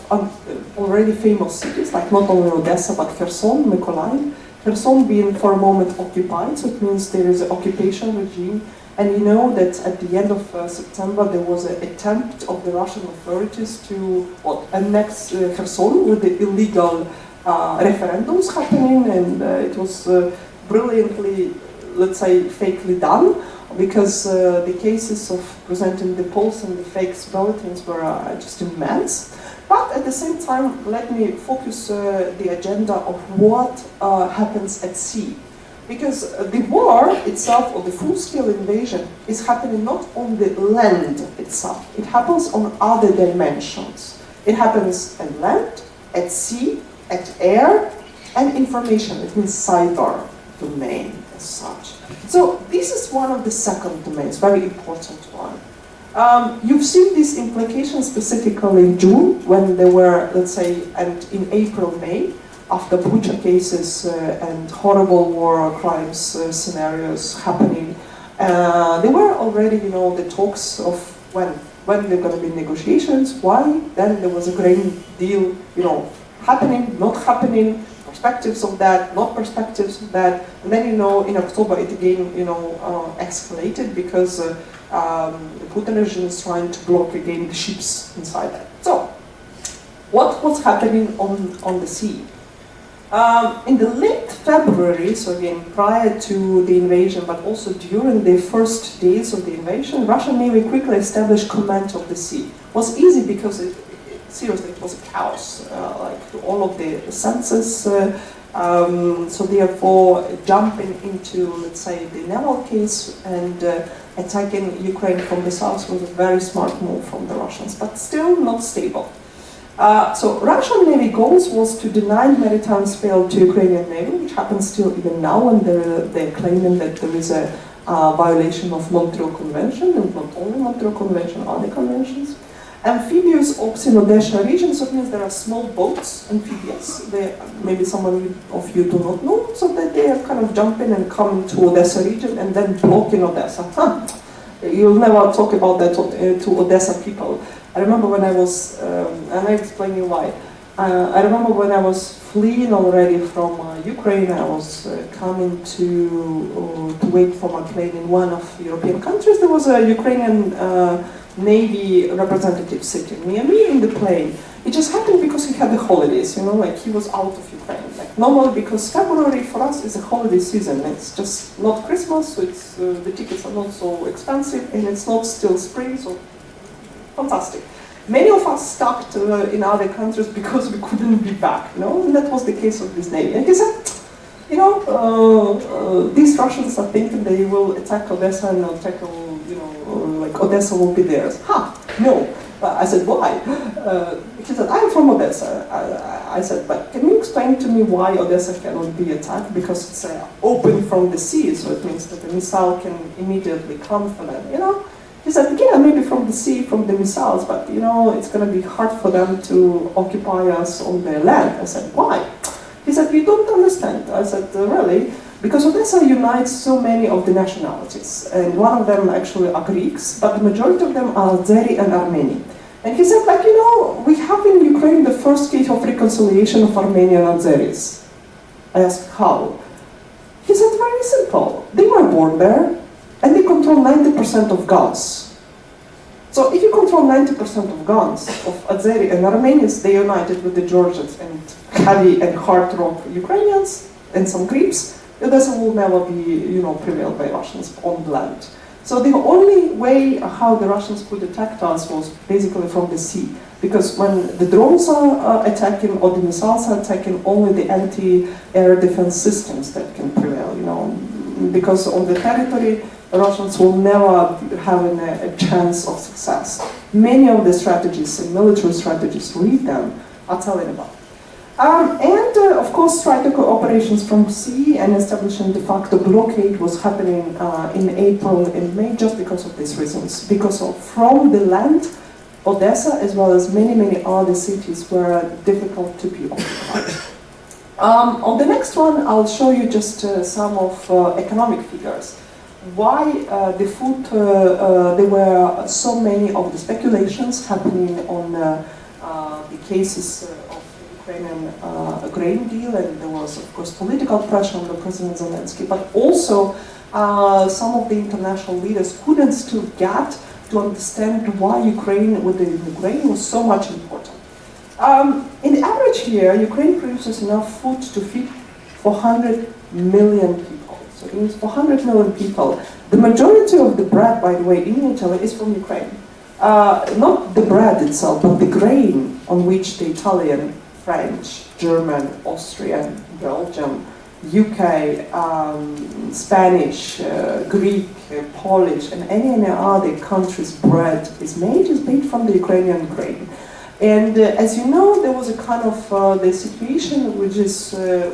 already famous cities, like not only Odessa, but Kherson, Mykolaiv. Kherson being for a moment occupied, so it means there is an occupation regime. And you know that at the end of September there was an attempt of the Russian authorities to annex Kherson with the illegal referendums happening, and it was brilliantly, let's say, fakely done. Because the cases of presenting the polls and the fake bulletins were just immense. But at the same time, let me focus the agenda of what happens at sea. Because the war itself, or the full-scale invasion, is happening not on the land itself. It happens on other dimensions. It happens at land, at sea, at air, and information. It means cyber domain as such. So this is one of the second domains, very important one. You've seen these implications specifically in June, when there were, let's say, and in April, May, after Bucha cases and horrible war crimes scenarios happening. There were already, the talks of when there are going to be negotiations, why, then there was a grain deal, happening, not happening, perspectives of that, not perspectives of that, and then, in October it again, escalated because the Putin regime is trying to block again the ships inside that. So, what was happening on the sea? In the late February, so again prior to the invasion, but also during the first days of the invasion, Russian Navy quickly established command of the sea. It was easy because seriously, it was a chaos, like to all of the senses. So therefore, jumping into, let's say, the naval case and attacking Ukraine from the south was a very smart move from the Russians, but still not stable. So Russian Navy goals was to deny maritime spell to Ukrainian Navy, which happens still even now, and they're claiming that there is a violation of Montreal Convention, and not only Montreal Convention, other conventions. Amphibious ops in Odessa region, so it means there are small boats, amphibious. Maybe some of you do not know, so that they are kind of jumping and coming to Odessa region and then blocking Odessa. You'll never talk about that to Odessa people. I remember when I was, and I explain you why. I remember when I was fleeing already from Ukraine, I was coming to wait for my plane in one of European countries. There was a Ukrainian Navy representative sitting near me in the plane. It just happened because he had the holidays, like he was out of Ukraine. Like normally, because February for us is a holiday season. It's just not Christmas, so it's the tickets are not so expensive, and it's not still spring, so fantastic. Many of us stuck in other countries because we couldn't be back, and that was the case of this Navy. And he said, these Russians are thinking they will attack Odessa and attack, like Odessa will be theirs. No. I said, why? He said, I'm from Odessa. I said, but can you explain to me why Odessa cannot be attacked? Because it's open from the sea, so it means that the missile can immediately come from them, He said, yeah, maybe from the sea, from the missiles, but, it's going to be hard for them to occupy us on their land. I said, why? He said, you don't understand. I said, really? Because Odessa unites so many of the nationalities, and one of them actually are Greeks, but the majority of them are Azeri and Armenian. And he said, we have in Ukraine the first case of reconciliation of Armenian and Azeris. I asked, how? He said, very simple. They were born there, and they control 90% of guns. So if you control 90% of guns of Azeri and Armenians, they united with the Georgians and heavy and hard rock Ukrainians and some Greeks. Odessa will never be, prevailed by Russians on land. So the only way how the Russians could attack us was basically from the sea, because when the drones are attacking or the missiles are attacking, only the anti-air defense systems that can prevail, because on the territory, the Russians will never have a chance of success. Many of the strategies and military strategies, read them, are telling about. Of course, strike operations from sea and establishing de facto blockade was happening in April and May just because of these reasons. Because from the land, Odessa, as well as many other cities, were difficult to be occupied. On the next one, I'll show you just some of economic figures. Why there were so many of the speculations happening on the cases of Ukrainian grain deal, and there was, of course, political pressure on the President Zelensky, but also some of the international leaders couldn't still get to understand why Ukraine, within Ukraine, was so much important. In the average year, Ukraine produces enough food to feed 400 million people. So it means 400 million people. The majority of the bread, by the way, in Italy is from Ukraine. Not the bread itself, but the grain on which the Italian, French, German, Austrian, Belgium, UK, Spanish, Greek, Polish, and any other country's bread is made from the Ukrainian grain. And as you know, there was a kind of the situation which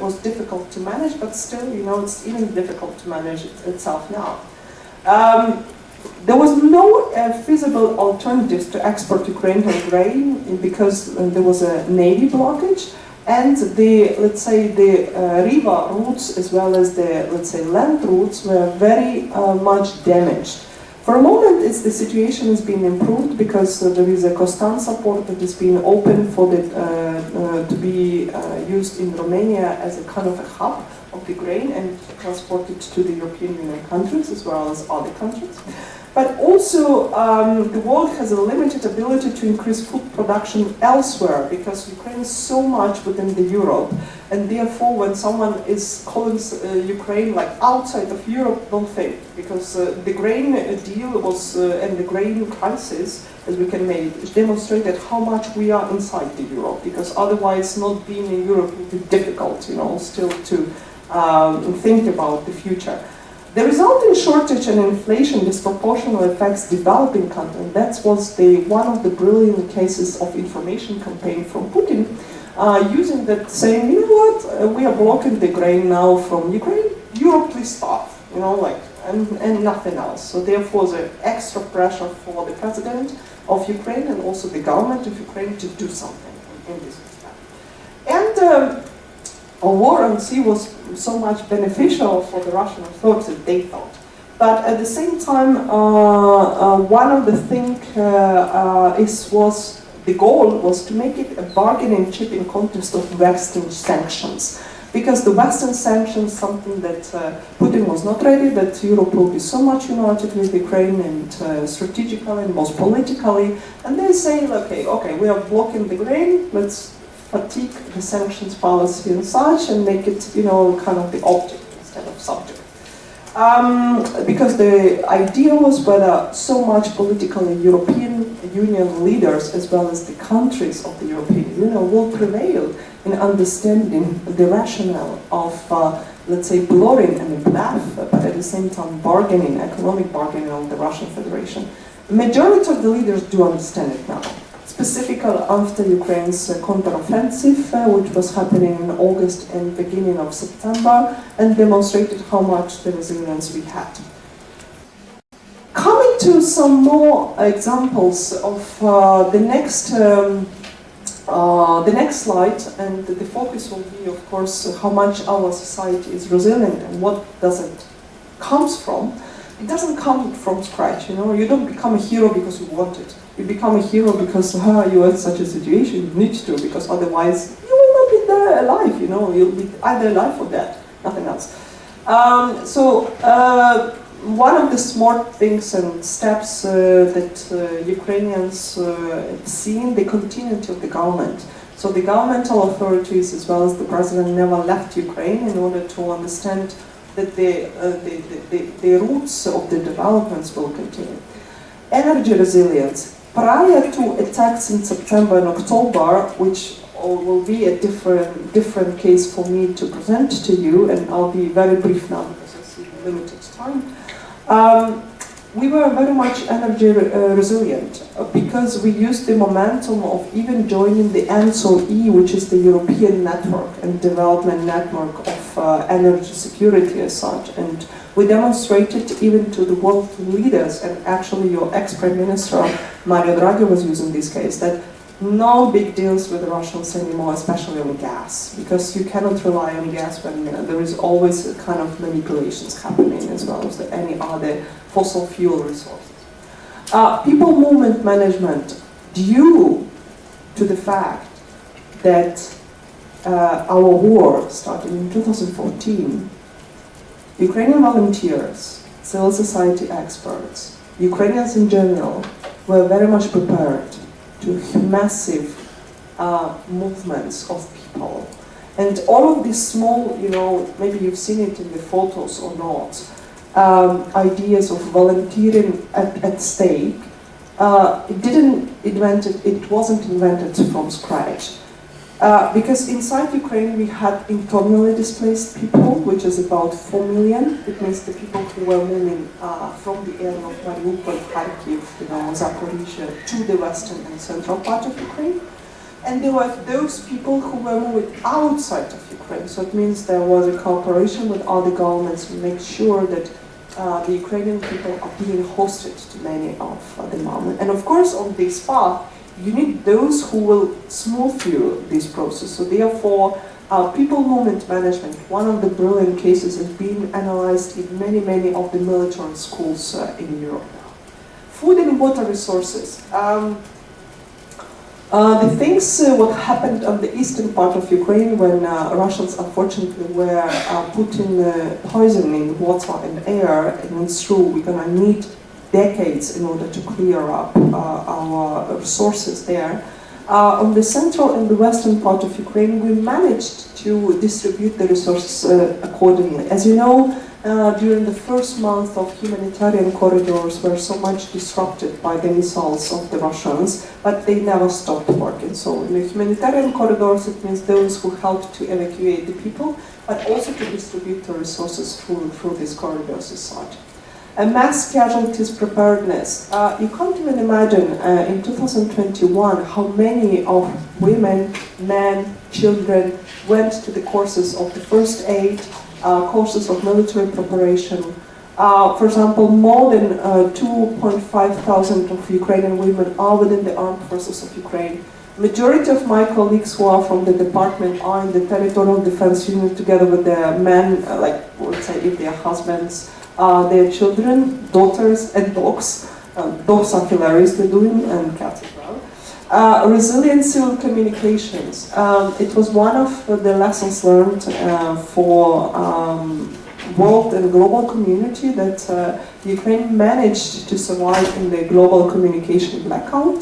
was difficult to manage, but still, it's even difficult to manage itself now. There was no feasible alternatives to export Ukrainian grain because there was a navy blockage, and the, let's say, the river routes as well as the, let's say, land routes were very much damaged. For a moment, the situation has been improved because there is a Constanța port that is being opened for the, to be used in Romania as a kind of a hub of the grain and transported to the European Union countries as well as other countries. But also, the world has a limited ability to increase food production elsewhere because Ukraine is so much within the Europe, and therefore when someone is calling Ukraine like outside of Europe, don't think, because the grain deal was, and the grain crisis, as we can make, demonstrated how much we are inside the Europe, because otherwise not being in Europe would be difficult, you know, still to think about the future. The resulting shortage and inflation disproportionately affects developing countries. That was one of the brilliant cases of information campaign from Putin, using that saying, you know what, we are blocking the grain now from Ukraine, Europe please stop, you know, like, and nothing else. So therefore the extra pressure for the president of Ukraine and also the government of Ukraine to do something in this respect. And a war on sea was so much beneficial for the Russian authorities, they thought. But at the same time, one of the things the goal was to make it a bargaining chip in context of Western sanctions. Because the Western sanctions, something that Putin was not ready, that Europe will be so much united with Ukraine and strategically and most politically. And they say, okay, we are blocking the grain, let's fatigue the sanctions policy and such and make it, you know, kind of the object instead of subject. Because the idea was whether so much politically European Union leaders as well as the countries of the European Union will prevail in understanding the rationale of, let's say, blurring and bluff, but at the same time bargaining, economic bargaining of the Russian Federation. The majority of the leaders do understand it now. Specifically after Ukraine's counteroffensive, which was happening in August and beginning of September, and demonstrated how much the resilience we had. Coming to some more examples of the next slide, and the focus will be, of course, how much our society is resilient and what does it comes from. It doesn't come from scratch, you know. You don't become a hero because you want it. You become a hero because you are in such a situation, you need to, because otherwise you will not be there alive, you know. You'll be either alive or dead, nothing else. One of the smart things and steps that Ukrainians have seen, the continuity of the government. So the governmental authorities as well as the president never left Ukraine in order to understand that the roots of the developments will continue. Energy resilience. Prior to attacks in September and October, which will be a different case for me to present to you, and I'll be very brief now because I see limited time. We were very much energy resilient because we used the momentum of even joining the ENTSO-E, which is the European network and development network of energy security as such. And we demonstrated even to the world leaders, and actually your ex-Prime Minister Mario Draghi was using this case, that no big deals with the Russians anymore, especially on gas, because you cannot rely on gas when there is always a kind of manipulations happening as well as any other fossil fuel resources. People movement management, due to the fact that our war started in 2014, Ukrainian volunteers, civil society experts, Ukrainians in general, were very much prepared to massive movements of people. And all of these small, you know, maybe you've seen it in the photos or not, ideas of volunteering at stake, it wasn't invented from scratch. Because inside Ukraine we had internally displaced people, which is about 4 million. It means the people who were moving from the area of Mariupol, Kyiv, you know, Zaporizhzhia, to the western and central part of Ukraine. And there were those people who were moving outside of Ukraine. So it means there was a cooperation with other governments to make sure that the Ukrainian people are being hosted to many of the moments. And of course, on this path, you need those who will smooth you this process. So therefore, people movement management, one of the brilliant cases, is being analyzed in many of the military schools in Europe now. Food and water resources. The things what happened on the eastern part of Ukraine when Russians unfortunately were putting poison in water and air, and it's true, we're gonna need decades in order to clear up our resources there. On the central and the western part of Ukraine, we managed to distribute the resources accordingly. As you know, during the first month of humanitarian corridors were so much disrupted by the missiles of the Russians, but they never stopped working. So in the humanitarian corridors, it means those who help to evacuate the people, but also to distribute the resources through these corridors as such. Mass casualties preparedness. You can't even imagine in 2021 how many of women, men, children went to the courses of the first aid, courses of military preparation. For example, more than 2,500 of Ukrainian women are within the armed forces of Ukraine. Majority of my colleagues who are from the department are in the territorial defense unit together with their men, like let's say if their husbands, their children, daughters and dogs. Dogs are hilariously doing, and cats as well. Resilient civil communications. It was one of the lessons learned for world and global community that Ukraine managed to survive in the global communication blackout,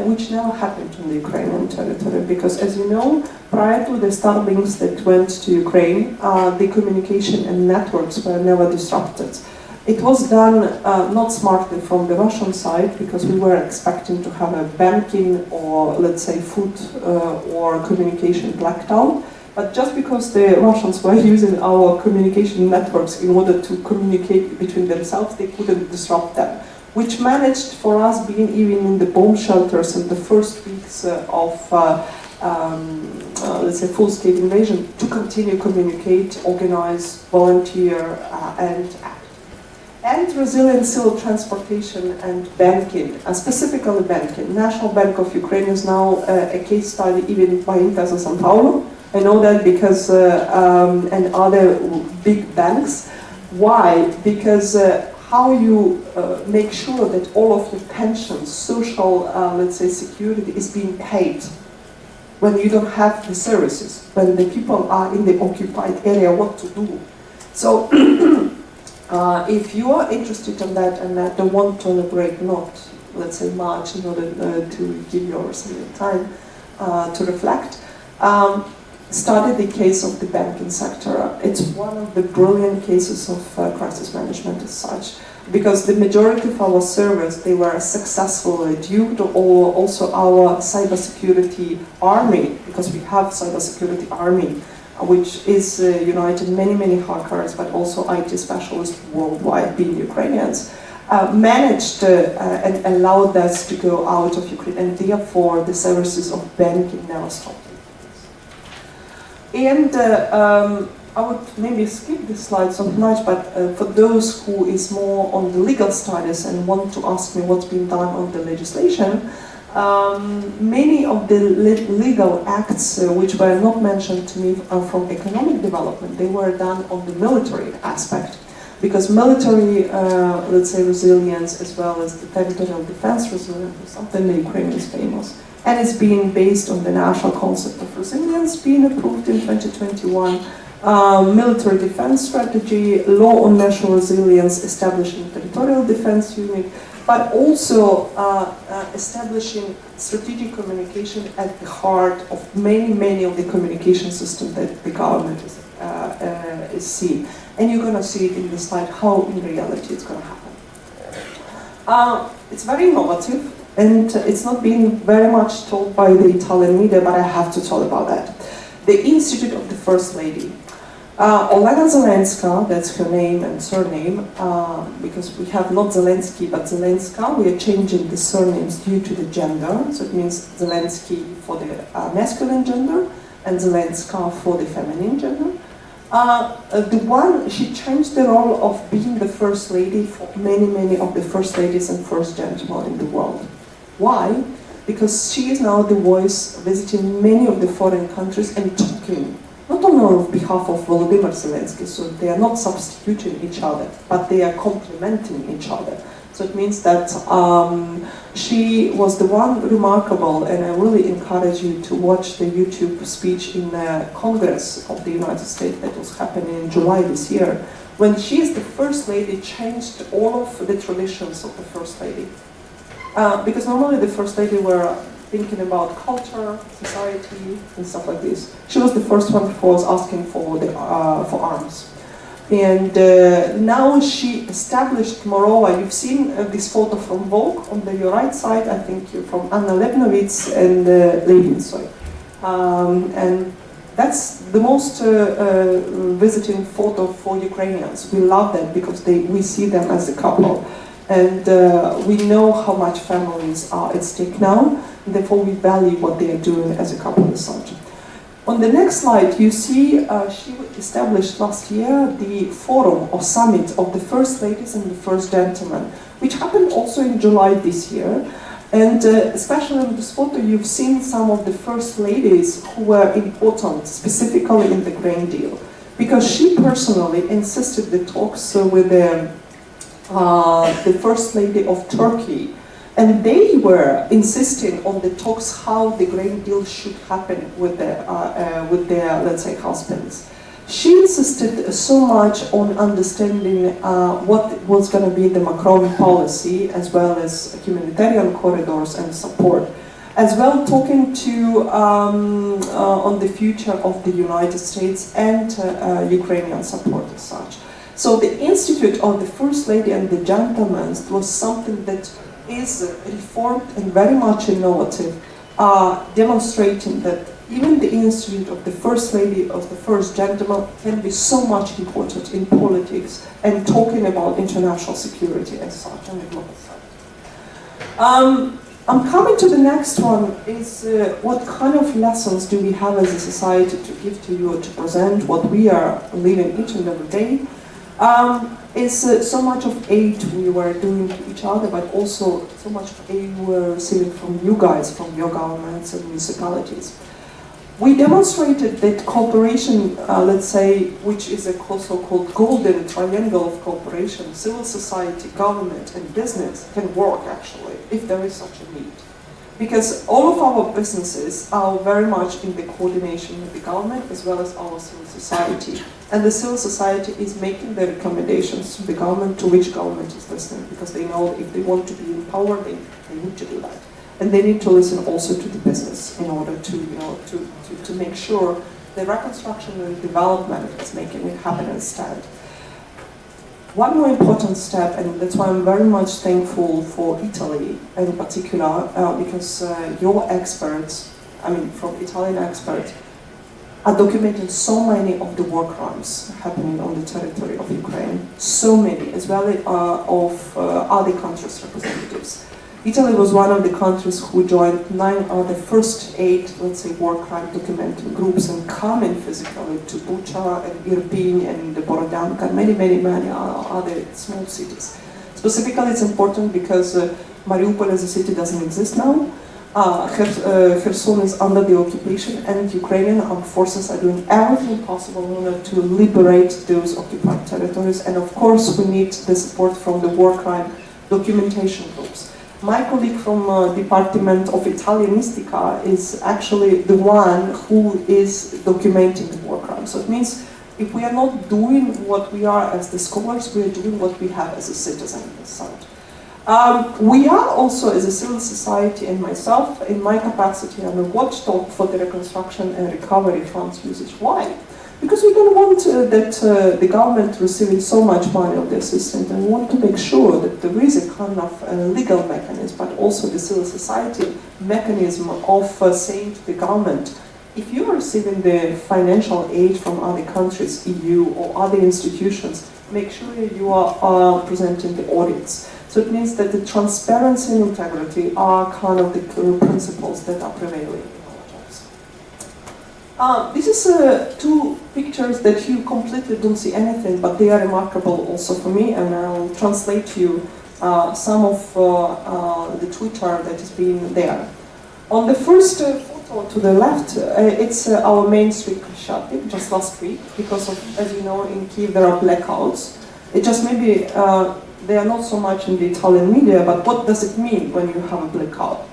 which now happened on the Ukrainian territory. Because as you know, prior to the Starlinks that went to Ukraine, the communication and networks were never disrupted. It was done not smartly from the Russian side, because we were expecting to have a banking or let's say food or communication blacked out. But just because the Russians were using our communication networks in order to communicate between themselves, they couldn't disrupt them, which managed for us, being even in the bomb shelters in the first weeks of, let's say, full-scale invasion, to continue communicate, organize, volunteer, and act. And resilient civil transportation and banking, specifically banking. National Bank of Ukraine is now a case study even by Intesa Sanpaolo. I know that because, and other big banks. Why? Because how you make sure that all of your pensions, social, let's say, security is being paid when you don't have the services, when the people are in the occupied area, what to do. So if you are interested in that and don't want to elaborate, not, let's say, much in order to give yours time to reflect, study the case of the banking sector. It's one of the brilliant cases of crisis management as such, because the majority of our servers, they were successful due to also our cybersecurity army, because we have cybersecurity army, which is united many hackers, but also IT specialists worldwide, being Ukrainians, managed and allowed us to go out of Ukraine, and therefore the services of banking never stopped. And I would maybe skip this slide so much, but for those who is more on the legal studies and want to ask me what's been done on the legislation, many of the legal acts which were not mentioned to me from economic development, they were done on the military aspect. Because military, let's say, resilience as well as the territorial defense resilience is something the Ukraine is famous. And it's being based on the national concept of resilience, being approved in 2021, military defense strategy, law on national resilience, establishing territorial defense unit, but also establishing strategic communication at the heart of many of the communication systems that the government is seeing. And you're going to see it in the slide how in reality it's going to happen. It's very innovative. And it's not been very much told by the Italian media, but I have to tell about that. The Institute of the First Lady. Olena Zelenska, that's her name and surname, because we have not Zelensky, but Zelenska. We are changing the surnames due to the gender. So it means Zelensky for the masculine gender and Zelenska for the feminine gender. She changed the role of being the first lady for many of the first ladies and first gentlemen in the world. Why? Because she is now the voice visiting many of the foreign countries and talking, not only on behalf of Volodymyr Zelensky, so they are not substituting each other, but they are complementing each other. So it means that she was the one remarkable, and I really encourage you to watch the YouTube speech in the Congress of the United States that was happening in July this year, when she is the first lady, changed all of the traditions of the first lady. Because normally the first lady were thinking about culture, society, and stuff like this. She was the first one who was asking for arms. And now she established, moreover, you've seen this photo from Vogue on your right side, I think you're from Anna Lebnovitz and Levin, sorry. And that's the most visiting photo for Ukrainians. We love them because we see them as a couple. And we know how much families are at stake now, and therefore we value what they are doing as a couple as such. On the next slide, you see she established last year the forum or summit of the first ladies and the first gentlemen, which happened also in July this year. And especially in this photo, you've seen some of the first ladies who were important, specifically in the grain deal, because she personally insisted the talks with the first lady of Turkey, and they were insisting on the talks how the grain deal should happen with their let's say husbands. She insisted so much on understanding what was going to be the Macron policy, as well as humanitarian corridors and support, as well talking to on the future of the United States and Ukrainian support as such. So the Institute of the First Lady and the Gentlemen was something that is reformed and very much innovative, demonstrating that even the Institute of the First Lady, of the First Gentleman, can be so much important in politics and talking about international security as such on the global side. I'm coming to the next one, is what kind of lessons do we have as a society to give to you, to present what we are living each and every day. So much of aid we were doing to each other, but also so much of aid we were receiving from you guys, from your governments and municipalities. We demonstrated that cooperation, let's say, which is a so-called golden triangle of cooperation, civil society, government, and business, can work actually, if there is such a need. Because all of our businesses are very much in the coordination with the government as well as our civil society. And the civil society is making the recommendations to the government, to which government is listening, because they know if they want to be in power, they need to do that. And they need to listen also to the business in order to, to make sure the reconstruction and development is making it happen and stand. One more important step, and that's why I'm very much thankful for Italy in particular, because your experts, from Italian experts, are documenting so many of the war crimes happening on the territory of Ukraine, so many, as well as of other countries' representatives. Italy was one of the countries who joined 9 of the first 8, let's say, war crime documenting groups and coming physically to Bucha and Irpin and the Borodyanka and many other small cities. Specifically, it's important because Mariupol as a city doesn't exist now. Kherson is under the occupation, and Ukrainian armed forces are doing everything possible in order to liberate those occupied territories. And of course, we need the support from the war crime documentation groups. My colleague from Department of Italianistica is actually the one who is documenting the war crime. So it means if we are not doing what we are as the scholars, we are doing what we have as a citizen as such. We are also, as a civil society, and myself, in my capacity, I'm a watchdog for the reconstruction and recovery funds usage. Why? Because we don't want that the government receiving so much money of the assistance, and we want to make sure that there is a kind of legal mechanism, but also the civil society mechanism of saying to the government, if you are receiving the financial aid from other countries, EU or other institutions, make sure you are presenting the audits. So it means that the transparency and integrity are kind of the principles that are prevailing in our jobs. This is two pictures that you completely don't see anything, but they are remarkable also for me, and I'll translate to you some of the Twitter that has been there. On the first photo to the left, it's our main street Kyiv, just last week, because of, as you know, in Kyiv there are blackouts. It just maybe, they are not so much in the Italian media, but what does it mean when you have a blackout?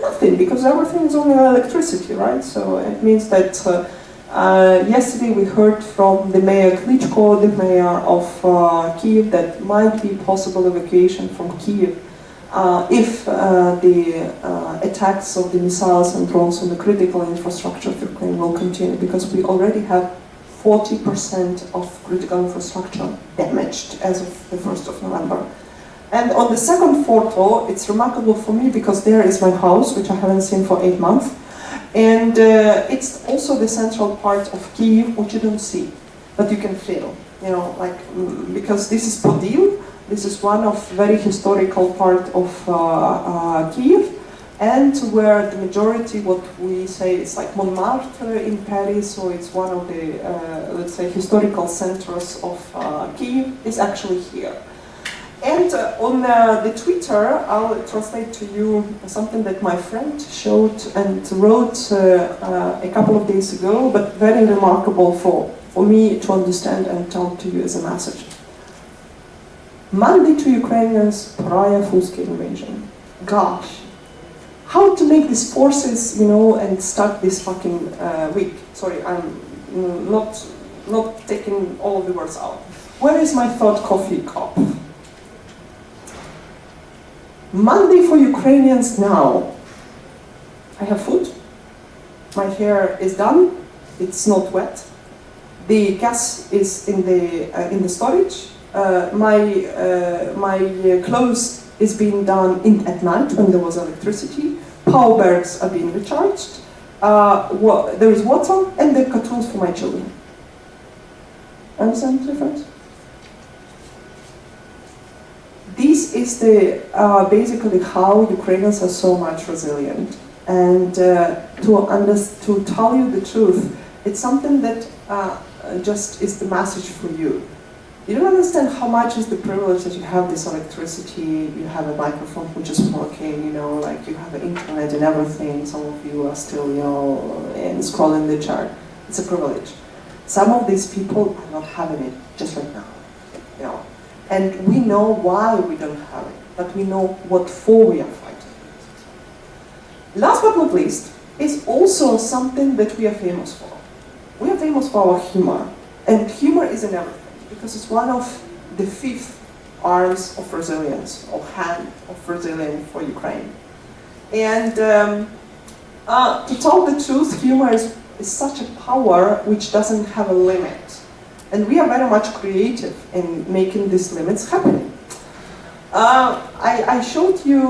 Nothing, because everything is only electricity, right? So it means that yesterday we heard from the mayor Grinchenko, the mayor of Kyiv, that might be possible evacuation from Kyiv if the attacks of the missiles and drones on the critical infrastructure of Ukraine will continue, because we already have 40% of critical infrastructure damaged as of the 1st of November. And on the second photo, it's remarkable for me because there is my house, which I haven't seen for 8 months. And it's also the central part of Kyiv, which you don't see, but you can feel, you know, like, because this is Podil, this is one of very historical part of Kyiv, and where the majority, what we say, is like Montmartre in Paris, so it's one of the, let's say, historical centers of Kyiv, is actually here. And on the Twitter, I'll translate to you something that my friend showed and wrote a couple of days ago, but very remarkable for me to understand and tell to you as a message. Monday to Ukrainians prior full-scale invasion. Gosh, how to make these forces, you know, and start this fucking week. Sorry, I'm not taking all of the words out. Where is my third coffee cup? Monday for Ukrainians now. I have food. My hair is done. It's not wet. The gas is in the storage. My clothes is being done at night when there was electricity. Power banks are being recharged. There is water and the cartoons for my children. Understand the difference? This is basically how Ukrainians are so much resilient. And to tell you the truth, it's something that just is the message for you. You don't understand how much is the privilege that you have this electricity, you have a microphone which is working, you know, like you have the internet and everything. Some of you are still, you know, and scrolling the chart. It's a privilege. Some of these people are not having it just right now, you know. And we know why we don't have it, but we know what for we are fighting. Last but not least, is also something that we are famous for. We are famous for our humor, and humor is in everything, because it's one of the 5th arms of resilience, or hand of resilience for Ukraine. And to tell the truth, humor is such a power which doesn't have a limit. And we are very much creative in making these limits happen. I showed you,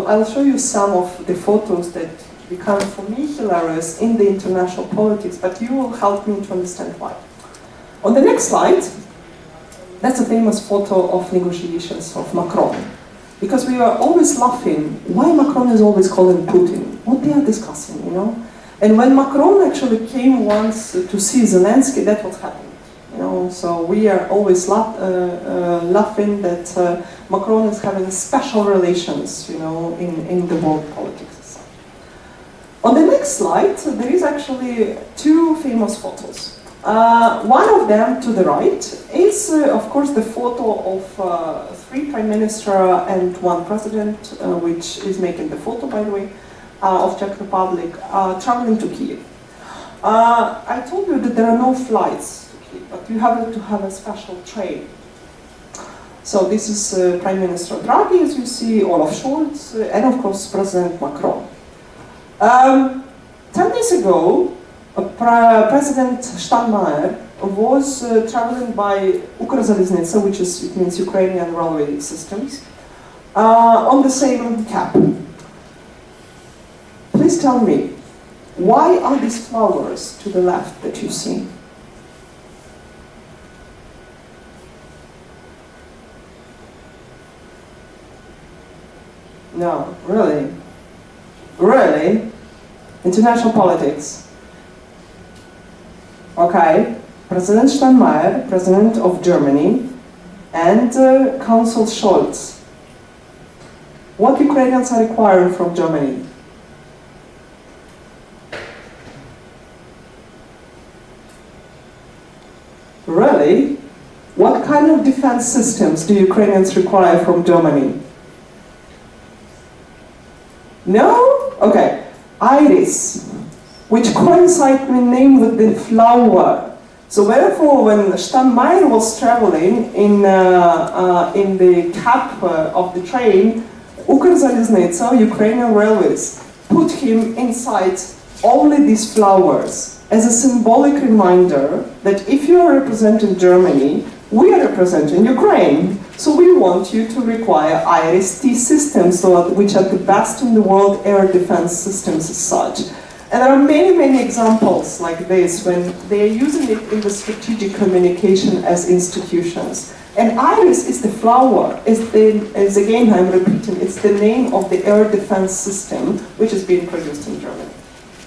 I'll show you some of the photos that become for me hilarious in the international politics, but you will help me to understand why. On the next slide, that's a famous photo of negotiations of Macron. Because we are always laughing, why Macron is always calling Putin? What they are discussing, you know? And when Macron actually came once to see Zelensky, that's what happened. You know, so we are always laughing that Macron is having special relations, you know, in the world politics. On the next slide, there is actually 2 famous photos. One of them to the right is, of course, the photo of 3 prime ministers and 1 president, which is making the photo, by the way, of Czech Republic, traveling to Kyiv. I told you that there are no flights, but you have to have a special train. So this is Prime Minister Draghi, as you see, Olaf Scholz, and of course President Macron. 10 days ago, President Steinmeier was traveling by Ukrzaliznytsia, which it means Ukrainian railway systems, on the same cab. Please tell me, why are these flowers to the left that you see? No, really? Really? International politics. Okay, President Steinmeier, President of Germany, and Council Scholz. What Ukrainians are requiring from Germany? Really? What kind of defense systems do Ukrainians require from Germany? No? Okay. Iris, which coincides in name with the flower. So therefore, when Steinmeier was traveling in the cab of the train, Ukrzaliznytsia, Ukrainian Railways, put him inside only these flowers as a symbolic reminder that if you are representing Germany, we are representing Ukraine. So we want you to require IRIS-T systems, which are the best in the world air defense systems as such. And there are many, many examples like this when they are using it in the strategic communication as institutions. And IRIS is the flower, is again I'm repeating, it's the name of the air defense system which is being produced in Germany.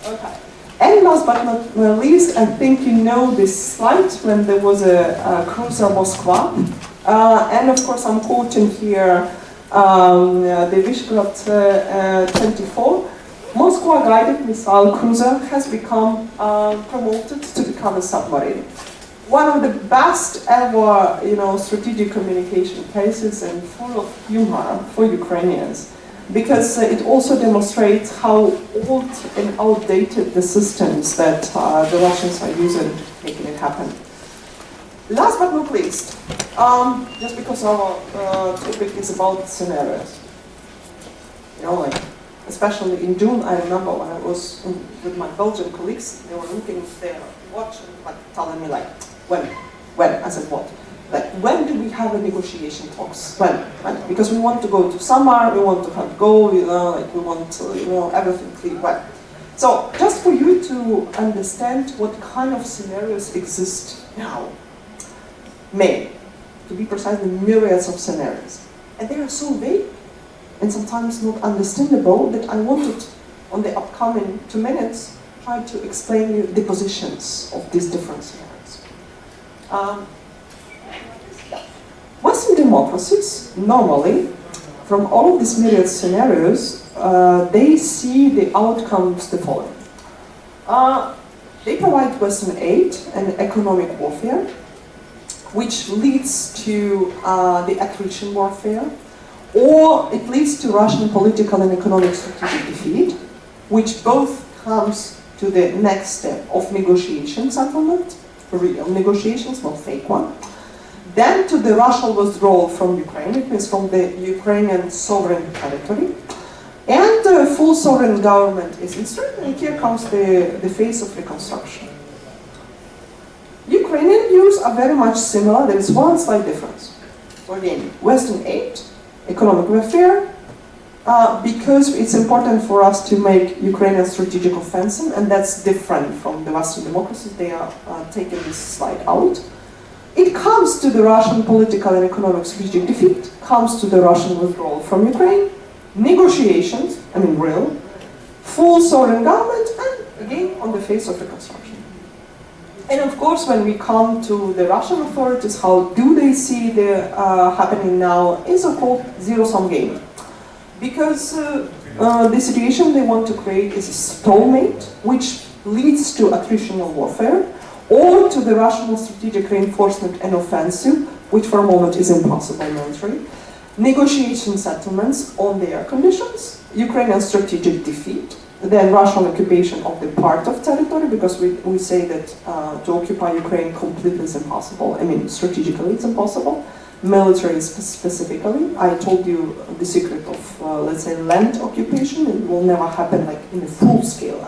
Okay. And last but not least, I think you know this slide when there was a cruiser Moskva. And of course I'm quoting here the Visegrad 24. Moskva guided missile cruiser has become promoted to become a submarine. One of the best ever, strategic communication cases and full of humor for Ukrainians, because it also demonstrates how old and outdated the systems that the Russians are using making it happen. Last but not least, just because our topic is about scenarios, especially in June, I remember when I was with my Belgian colleagues, they were looking at their watch and telling me when? I said, what? When do we have a negotiation talks? When? Because we want to go to summer, we want to go, we want to, everything clear. When? So, just for you to understand what kind of scenarios exist now. To be precise, the myriads of scenarios. And they are so vague and sometimes not understandable that I wanted, on the upcoming 2 minutes, try to explain you the positions of these different scenarios. Western democracies, normally, from all of these myriad scenarios, they see the outcomes the following. They provide Western aid and economic warfare, which leads to the attrition warfare, or it leads to Russian political and economic strategic defeat, which both comes to the next step of negotiation settlement, real negotiations, not fake one. Then to the Russian withdrawal from Ukraine, it means from the Ukrainian sovereign territory. And the full sovereign government is installed, and here comes the phase of reconstruction. Ukrainian views are very much similar, there is one slight difference. So again, Western aid, economic warfare, because it's important for us to make Ukrainian strategic offensive, and that's different from the Western democracies, they are taking this slide out. It comes to the Russian political and economic strategic defeat, comes to the Russian withdrawal from Ukraine, negotiations, real, full sovereign government, and again on the face of reconstruction. And of course, when we come to the Russian authorities, how do they see the happening now is a called zero-sum game. Because the situation they want to create is a stalemate, which leads to attritional warfare, or to the Russian strategic reinforcement and offensive, which for a moment is impossible militarily, negotiation settlements on their conditions, Ukrainian strategic defeat, then Russian occupation of the part of territory, because we say that to occupy Ukraine completely is impossible. Strategically it's impossible. Military specifically. I told you the secret of, let's say, land occupation. It will never happen in a full scale,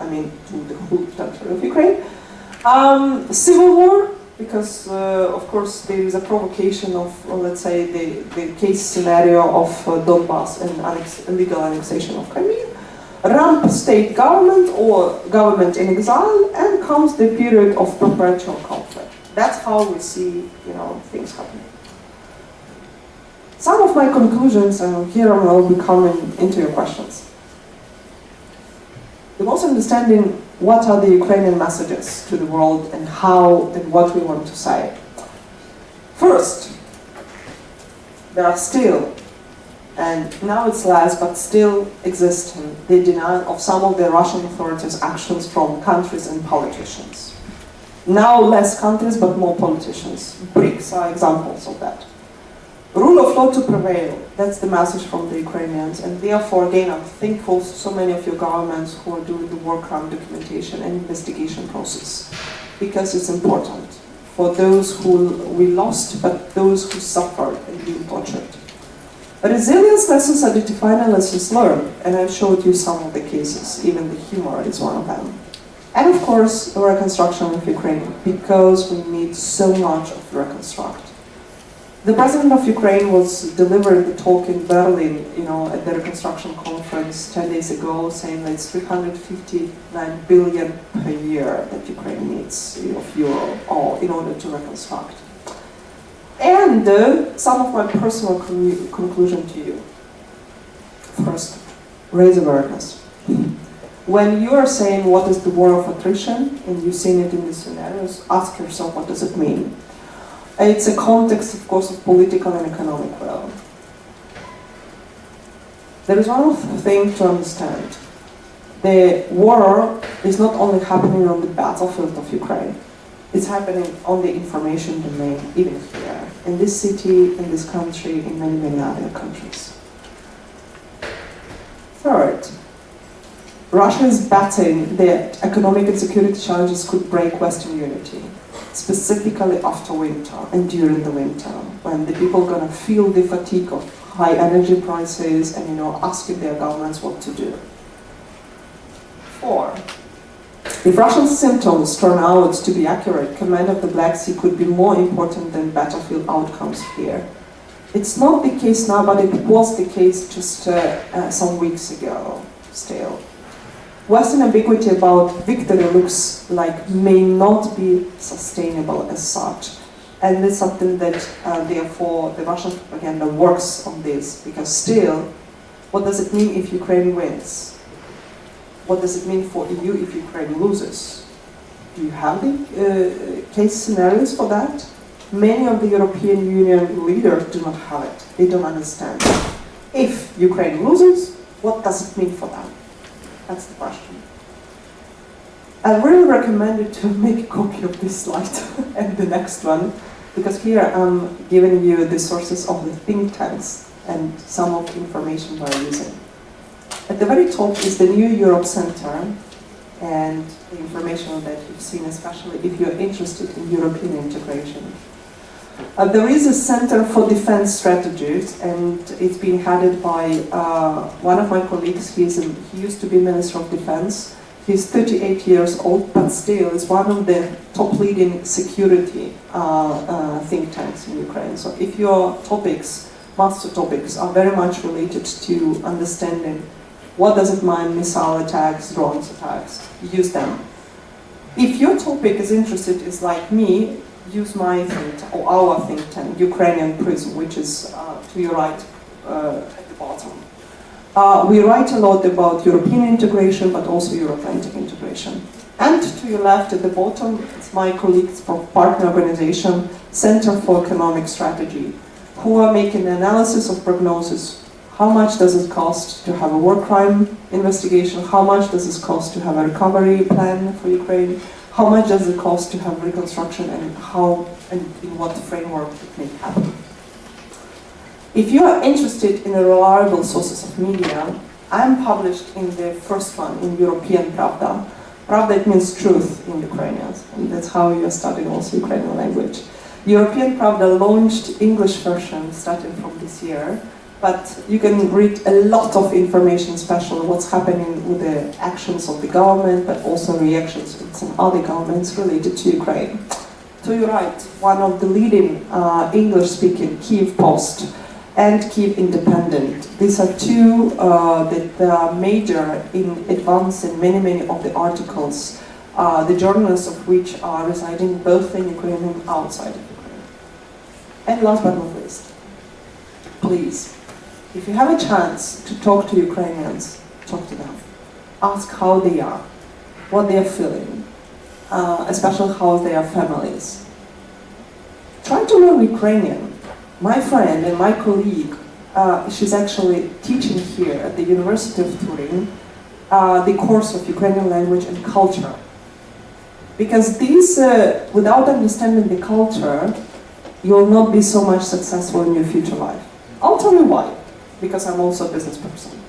to the whole territory of Ukraine. Civil war, because of course there is a provocation of, let's say, the case scenario of Donbass and illegal annexation of Crimea. Ramp state government or government in exile, and comes the period of perpetual conflict. That's how we see, things happening. Some of my conclusions, and here I will be coming into your questions. The most understanding what are the Ukrainian messages to the world and how and what we want to say. First, there are still, and now it's less, but still existing, the denial of some of the Russian authorities' actions from countries and politicians. Now less countries, but more politicians. BRICS are examples of that. Rule of law to prevail, that's the message from the Ukrainians, and therefore, again, I'm thankful to so many of your governments who are doing the war crime documentation and investigation process, because it's important for those who we lost, but those who suffered and being tortured. Resilience lessons are defined and lessons learned, and I've showed you some of the cases, even the humor is one of them. And of course, reconstruction of Ukraine, because we need so much of reconstruct. The president of Ukraine was delivering the talk in Berlin, at the reconstruction conference 10 days ago, saying that it's 359 billion per year that Ukraine needs of euro in order to reconstruct. And some of my personal conclusion to you. First, raise awareness. When you are saying what is the war of attrition, and you've seen it in the scenarios, ask yourself what does it mean. It's a context, of course, of political and economic will. There is one thing to understand. The war is not only happening on the battlefield of Ukraine, it's happening on the information domain, even here, in this city, in this country, in many, many other countries. Third, Russia is betting that economic and security challenges could break Western unity, specifically after winter and during the winter, when the people are going to feel the fatigue of high energy prices and asking their governments what to do. 4. If Russian symptoms turn out to be accurate, command of the Black Sea could be more important than battlefield outcomes here. It's not the case now, but it was the case just some weeks ago still. Western ambiguity about victory looks like may not be sustainable as such. And it's something that, therefore, the Russian propaganda works on this, because still, what does it mean if Ukraine wins? What does it mean for EU if Ukraine loses? Do you have the case scenarios for that? Many of the European Union leaders do not have it. They don't understand. If Ukraine loses, what does it mean for them? That's the question. I really recommend you to make a copy of this slide and the next one, because here I'm giving you the sources of the think tanks and some of the information we're using. At the very top is the New Europe Center and the information that you've seen, especially if you're interested in European integration. There is a Center for Defense Strategies, and it's being headed by one of my colleagues. He used to be Minister of Defense. He's 38 years old, but still is one of the top leading security think tanks in Ukraine. So if your topics, master topics, are very much related to understanding what does it mean, missile attacks, drones attacks, use them. If your topic is interested, is like me, use my think tank, or our think tank, Ukrainian Prism, which is to your right at the bottom. We write a lot about European integration, but also Euro-Atlantic integration. And to your left at the bottom, it's my colleagues from partner organization, Center for Economic Strategy, who are making an analysis of prognosis. How much does it cost to have a war crime investigation? How much does it cost to have a recovery plan for Ukraine? How much does it cost to have reconstruction, and how and in what framework it may happen? If you are interested in reliable sources of media, I'm published in the first one in European Pravda. Pravda, it means truth in Ukrainian, and that's how you are studying also Ukrainian language. European Pravda launched English version starting from this year, but you can read a lot of information, especially what's happening with the actions of the government, but also reactions of some other governments related to Ukraine. To your right, one of the leading English-speaking Kyiv Post and Kyiv Independent. These are two that are major in advancing many of the articles, the journalists of which are residing both in Ukraine and outside of Ukraine. And last but not least, please, if you have a chance to talk to Ukrainians, talk to them. Ask how they are. what they are feeling, especially how they are families. Try to learn Ukrainian. My friend and my colleague, she's actually teaching here at the University of Turin the course of Ukrainian language and culture. Because these, without understanding the culture, you will not be so much successful in your future life. I'll tell you why, because I'm also a business person.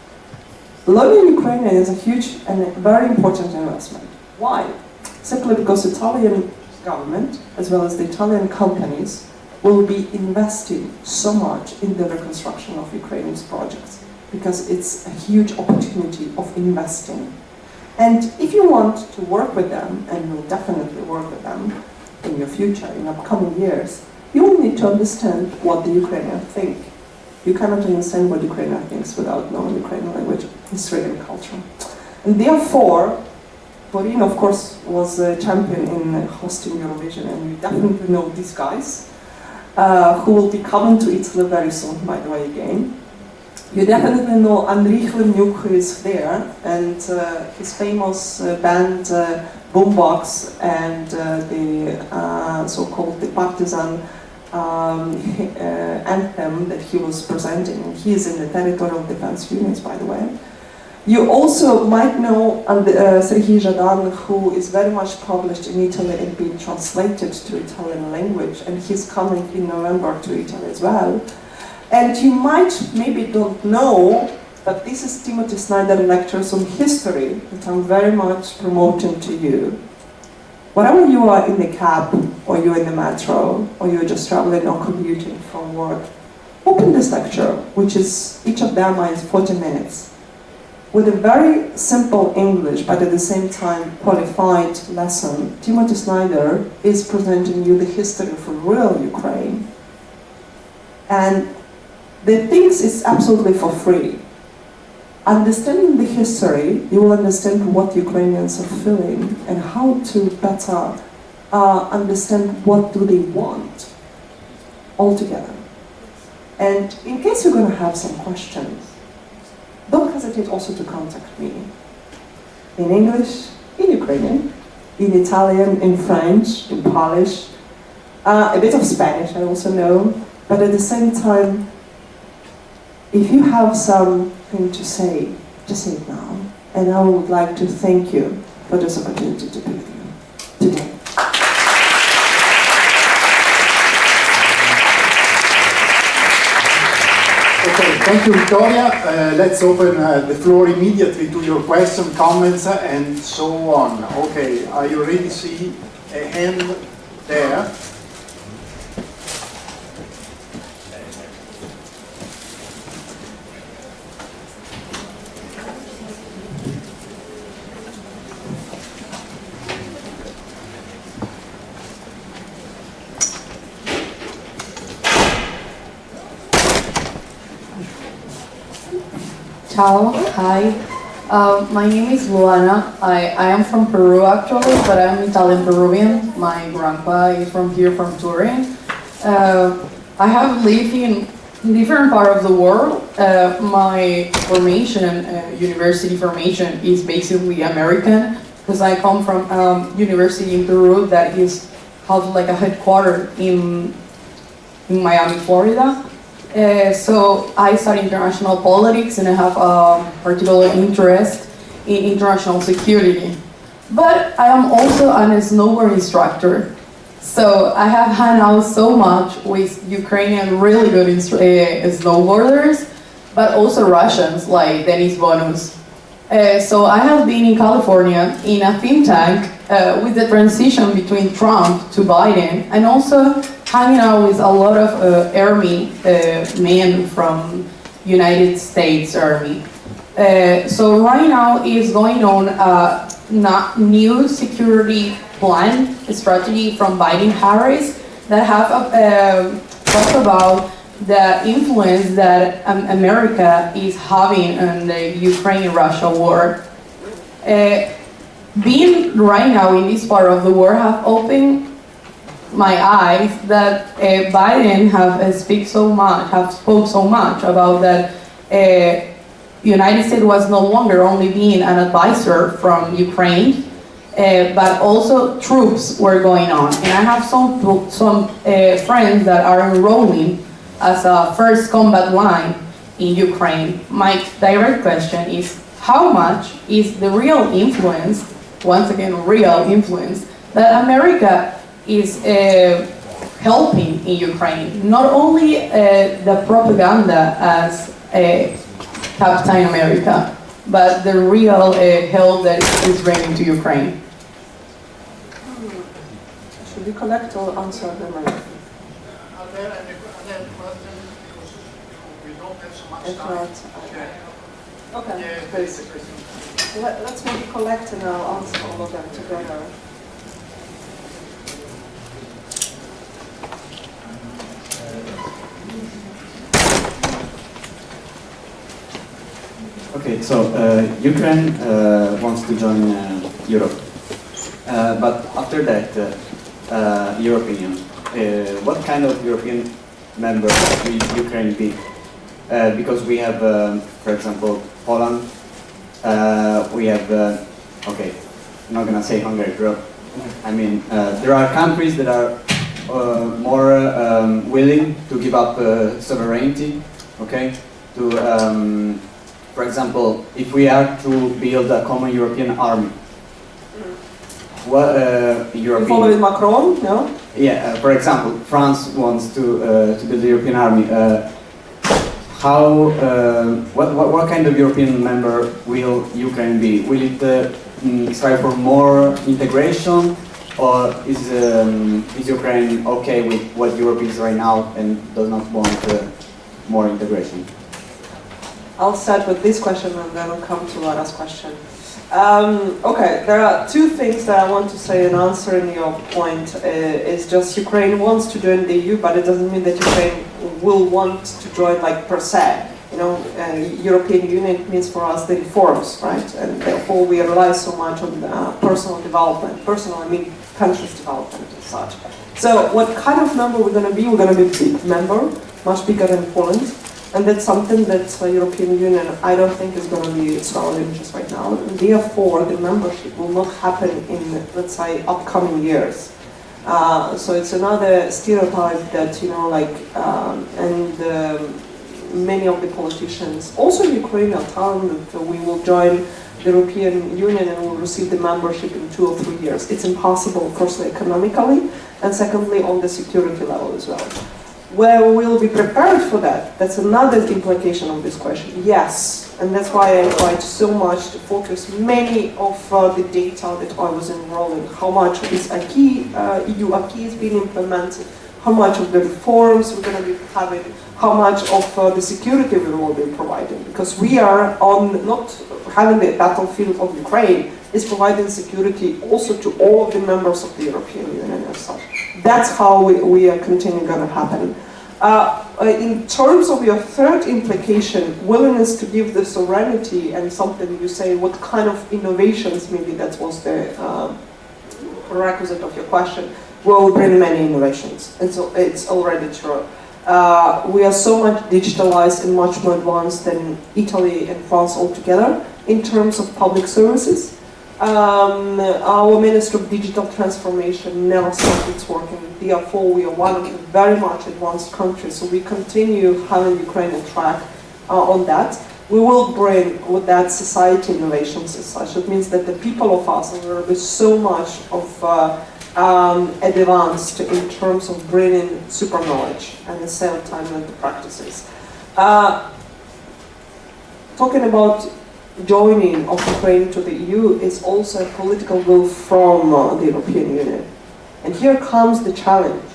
Learning Ukrainian is a huge and very important investment. Why? Simply because the Italian government, as well as the Italian companies, will be investing so much in the reconstruction of Ukraine's projects, because it's a huge opportunity of investing. And if you want to work with them, and you'll definitely work with them in your future, in upcoming years, you will need to understand what the Ukrainians think. You cannot understand what Ukrainian thinks without knowing Ukrainian language, history, and culture. And therefore, Borys, of course, was a champion in hosting Eurovision, and you definitely know these guys, who will be coming to Italy very soon, by the way, again. You definitely know Andriy Khlemyuk, who is there, and his famous band Boombox and the so-called the partisan anthem that he was presenting. He is in the territorial defense units, by the way. You also might know Serhiy Zhadan, who is very much published in Italy and being translated to Italian language, and he's coming in November to Italy as well. And you might maybe don't know, but this is Timothy Snyder Lectures on History that I'm very much promoting to you. Whenever you are in the cab, or you're in the metro, or you're just traveling or commuting from work, open this lecture, which is, each of them is 40 minutes. With a very simple English, but at the same time qualified lesson, Timothy Snyder is presenting you the history of real Ukraine. And the things is absolutely for free. Understanding the history, you will understand what Ukrainians are feeling and how to better understand what do they want altogether. And in case you're going to have some questions, don't hesitate also to contact me. In English, in Ukrainian, in Italian, in French, in Polish, a bit of Spanish I also know, but at the same time, if you have something to say, just say it now. And I would like to thank you for this opportunity to be with you today. Okay, thank you, Victoria. Let's open the floor immediately to your questions, comments, and so on. Okay, I already see a hand there. Ciao, hi. My name is Luana. I am from Peru actually, but I'm Italian Peruvian. My grandpa is from here, from Turin. I have lived in different part of the world. My formation, university formation, is basically American because I come from university in Peru that is have like a headquarters in Miami, Florida. So I study international politics and I have a particular interest in international security. But I am also a snowboard instructor. So I have hung out so much with Ukrainian really good snowboarders, but also Russians like Denis Bonus. So I have been in California in a think tank with the transition between Trump to Biden, and also hanging out with a lot of army men from United States Army. So right now is going on a new security plan strategy from Biden-Harris that have talked about the influence that America is having on the Ukraine-Russia war. Being right now in this part of the war have opened my eyes that Biden spoke so much about that United States was no longer only being an advisor from Ukraine, but also troops were going on. And I have some friends that are enrolling as a first combat line in Ukraine. My direct question is, how much is the real influence, once again, real influence, that America is helping in Ukraine? Not only the propaganda as Captain America, but the real help that is bringing to Ukraine. Should we collect or answer them? Are there any other questions? Because we don't have so much If time. not, okay. Yeah, Please. basically. Let's maybe collect and I'll answer all of them together. Okay, so Ukraine wants to join Europe, but after that, European, what kind of European member will Ukraine be? Because we have, for example, Poland, we have, okay, I'm not gonna say Hungary, bro. I mean, there are countries that are more willing to give up sovereignty, okay, to for example, if we are to build a common European army, what You follow with Macron, no? Yeah, for example, France wants to build the European army. What kind of European member will Ukraine be? Will it strive for more integration, or is Ukraine okay with what Europe is right now and does not want more integration? I'll start with this question and then I'll come to Lara's question. Okay, there are two things that I want to say in answering your point. Is just Ukraine wants to join the EU, but it doesn't mean that Ukraine will want to join like per se. You know, European Union means for us the reforms, right? And therefore we rely so much on personal development. Personal, I mean country's development as such. So what kind of member we're going to be? We're going to be a big member, much bigger than Poland. And that's something that the European Union, I don't think, is going to be its own interest right now. And therefore, the membership will not happen in, let's say, upcoming years. So it's another stereotype that, you know, like, many of the politicians, also in Ukraine, are telling that we will join the European Union and will receive the membership in 2 or 3 years. It's impossible, firstly, economically, and secondly, on the security level as well. Where we'll be prepared for that, that's another implication of this question. Yes, and that's why I tried so much to focus many of the data that I was enrolling. How much is acquis, EU acquis is being implemented, how much of the reforms we're going to be having, how much of the security we will be providing. Because we are on not having the battlefield of Ukraine, is providing security also to all of the members of the European Union as such. That's how we are continuing going to happen. In terms of your third implication, willingness to give the sovereignty and something you say, what kind of innovations, maybe that was the prerequisite of your question, will bring many innovations. And so it's already true. We are so much digitalized and much more advanced than Italy and France altogether in terms of public services. Our Minister of Digital Transformation now started working. Therefore, we are one of the very much advanced countries, so we continue having Ukraine on track on that. We will bring with that society innovations as such. It means that the people of us are going to be so much of advanced in terms of bringing super knowledge and at the same time the practices. Talking about joining of Ukraine to the EU is also a political will from the European Union. And here comes the challenge.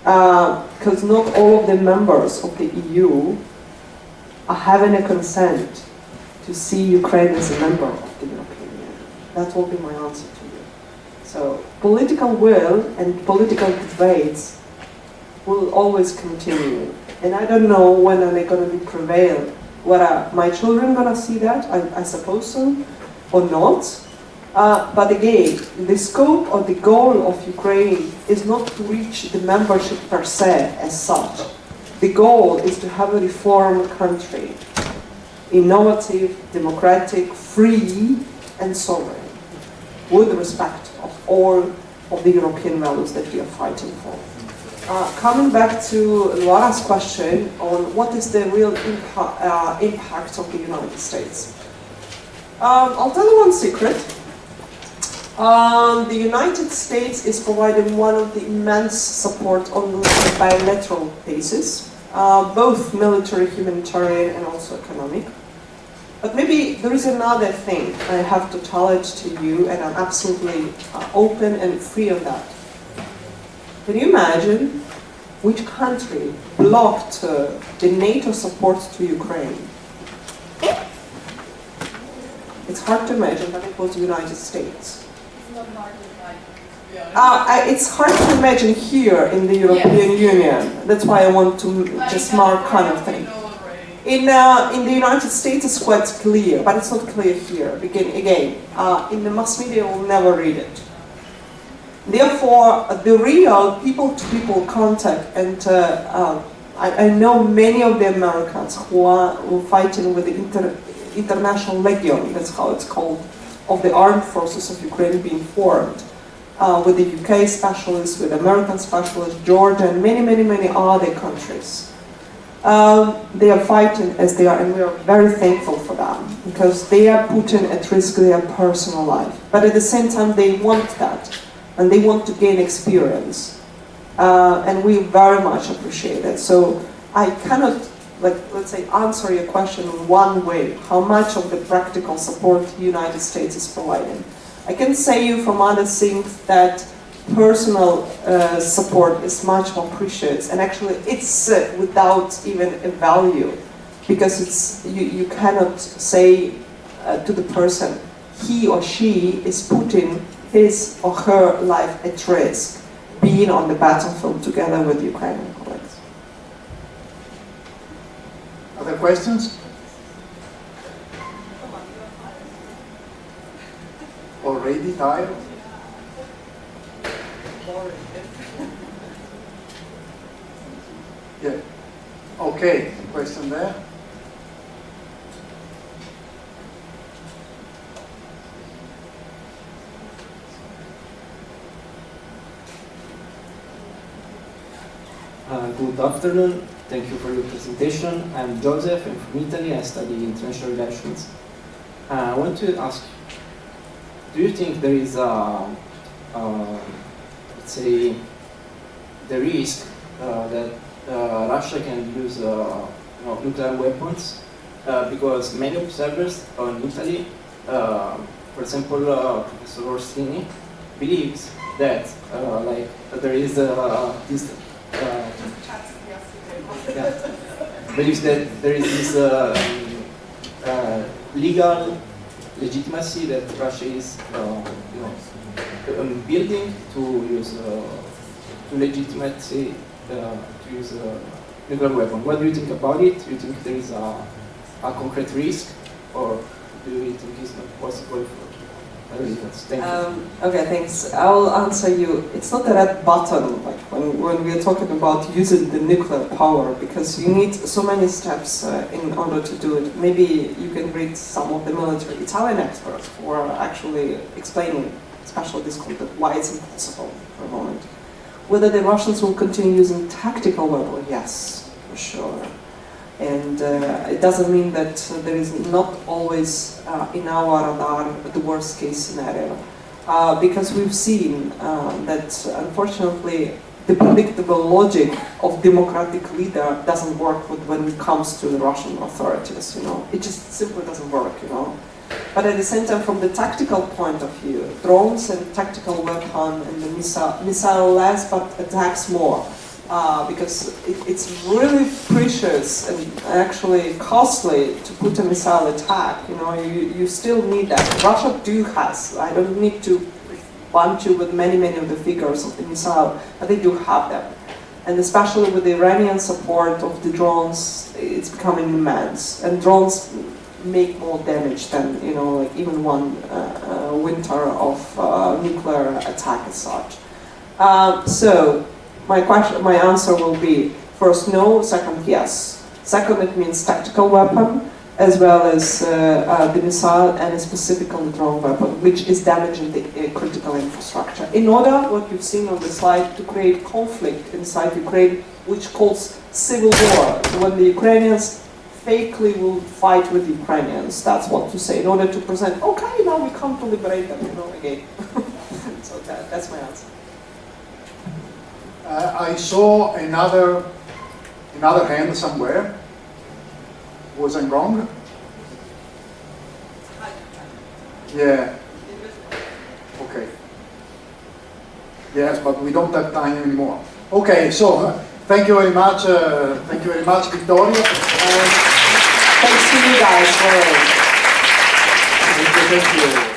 Because not all of the members of the EU are having a consent to see Ukraine as a member of the European Union. That will be my answer to you. So political will and political debates will always continue. And I don't know when are they going to be prevailed. Whether my children going to see that, I suppose so, or not. But again, the scope or the goal of Ukraine is not to reach the membership per se as such. The goal is to have a reformed country, innovative, democratic, free, and sovereign. with respect of all of the European values that we are fighting for. Coming back to Laura's question on what is the real impact of the United States. I'll tell you one secret. The United States is providing one of the immense support on a bilateral basis, both military, humanitarian, and also economic. But maybe there is another thing I have to tell it to you, and I'm absolutely open and free on that. Can you imagine which country blocked the NATO support to Ukraine? It's hard to imagine, but it was the United States. It's not hard to imagine, to be honest. It's hard to imagine here in the European Union. That's why I want to just mark kind of thing. In the United States, it's quite clear, but it's not clear here. Again, in the mass media, you will never read it. Therefore, the real people-to-people contact, and I know many of the Americans who are fighting with the International Legion, that's how it's called, of the armed forces of Ukraine being formed, with the UK specialists, with American specialists, Georgia, and many other countries. They are fighting as they are, and we are very thankful for them, because they are putting at risk their personal life. But at the same time, they want that, and they want to gain experience. And we very much appreciate it. So I cannot, let's say, answer your question in one way, how much of the practical support the United States is providing. I can say you from other things that personal support is much more precious, and actually it's without even a value, because it's you cannot say to the person he or she is putting his or her life at risk being on the battlefield together with Ukrainian colleagues. Other questions? Already tired? Yeah. Okay, question there. Good afternoon. Thank you for your presentation. I'm Joseph. I'm from Italy. I study international relations. I want to ask, do you think there is let's say, the risk that Russia can use nuclear weapons? Because many observers in Italy, for example, Professor Orsini, believes that there is this believes that there is this legal legitimacy that Russia is building to use to legitimacy to use a nuclear weapon. What do you think about it? Do you think there is a concrete risk, or do you think it's not possible for reasons? Thank you. Okay, thanks. I will answer you. It's not a red button, like when we are talking about using the nuclear power, because you need so many steps in order to do it. Maybe you can read some of the military Italian experts who are actually explaining, especially this concept, why it's impossible for a moment. Whether the Russians will continue using tactical weapons, yes, for sure. And it doesn't mean that there is not always in our radar the worst case scenario. Because we've seen that unfortunately the predictable logic of democratic leader doesn't work when it comes to the Russian authorities, It just simply doesn't work, But at the same time, from the tactical point of view, drones and tactical weapon and the missile less, but attacks more. Because it's really precious and actually costly to put a missile attack. You still need that. Russia has. I don't need to bump you with many of the figures of the missile, but they do have them. And especially with the Iranian support of the drones, it's becoming immense. And drones make more damage than even one winter of nuclear attack as such. So. My answer will be, first, no. Second, yes. Second, it means tactical weapon. as well as the missile and specifically the drone weapon, which is damaging the critical infrastructure. In order, what you've seen on the slide, to create conflict inside Ukraine, which calls civil war. So when the Ukrainians fakely will fight with the Ukrainians, that's what to say, in order to present, okay, now we come to liberate them, again. So that's my answer. I saw another hand somewhere. Was I wrong? Yeah. Okay. Yes, but we don't have time anymore. Okay, so thank you very much. Victoria. Thanks to you guys for Thank you.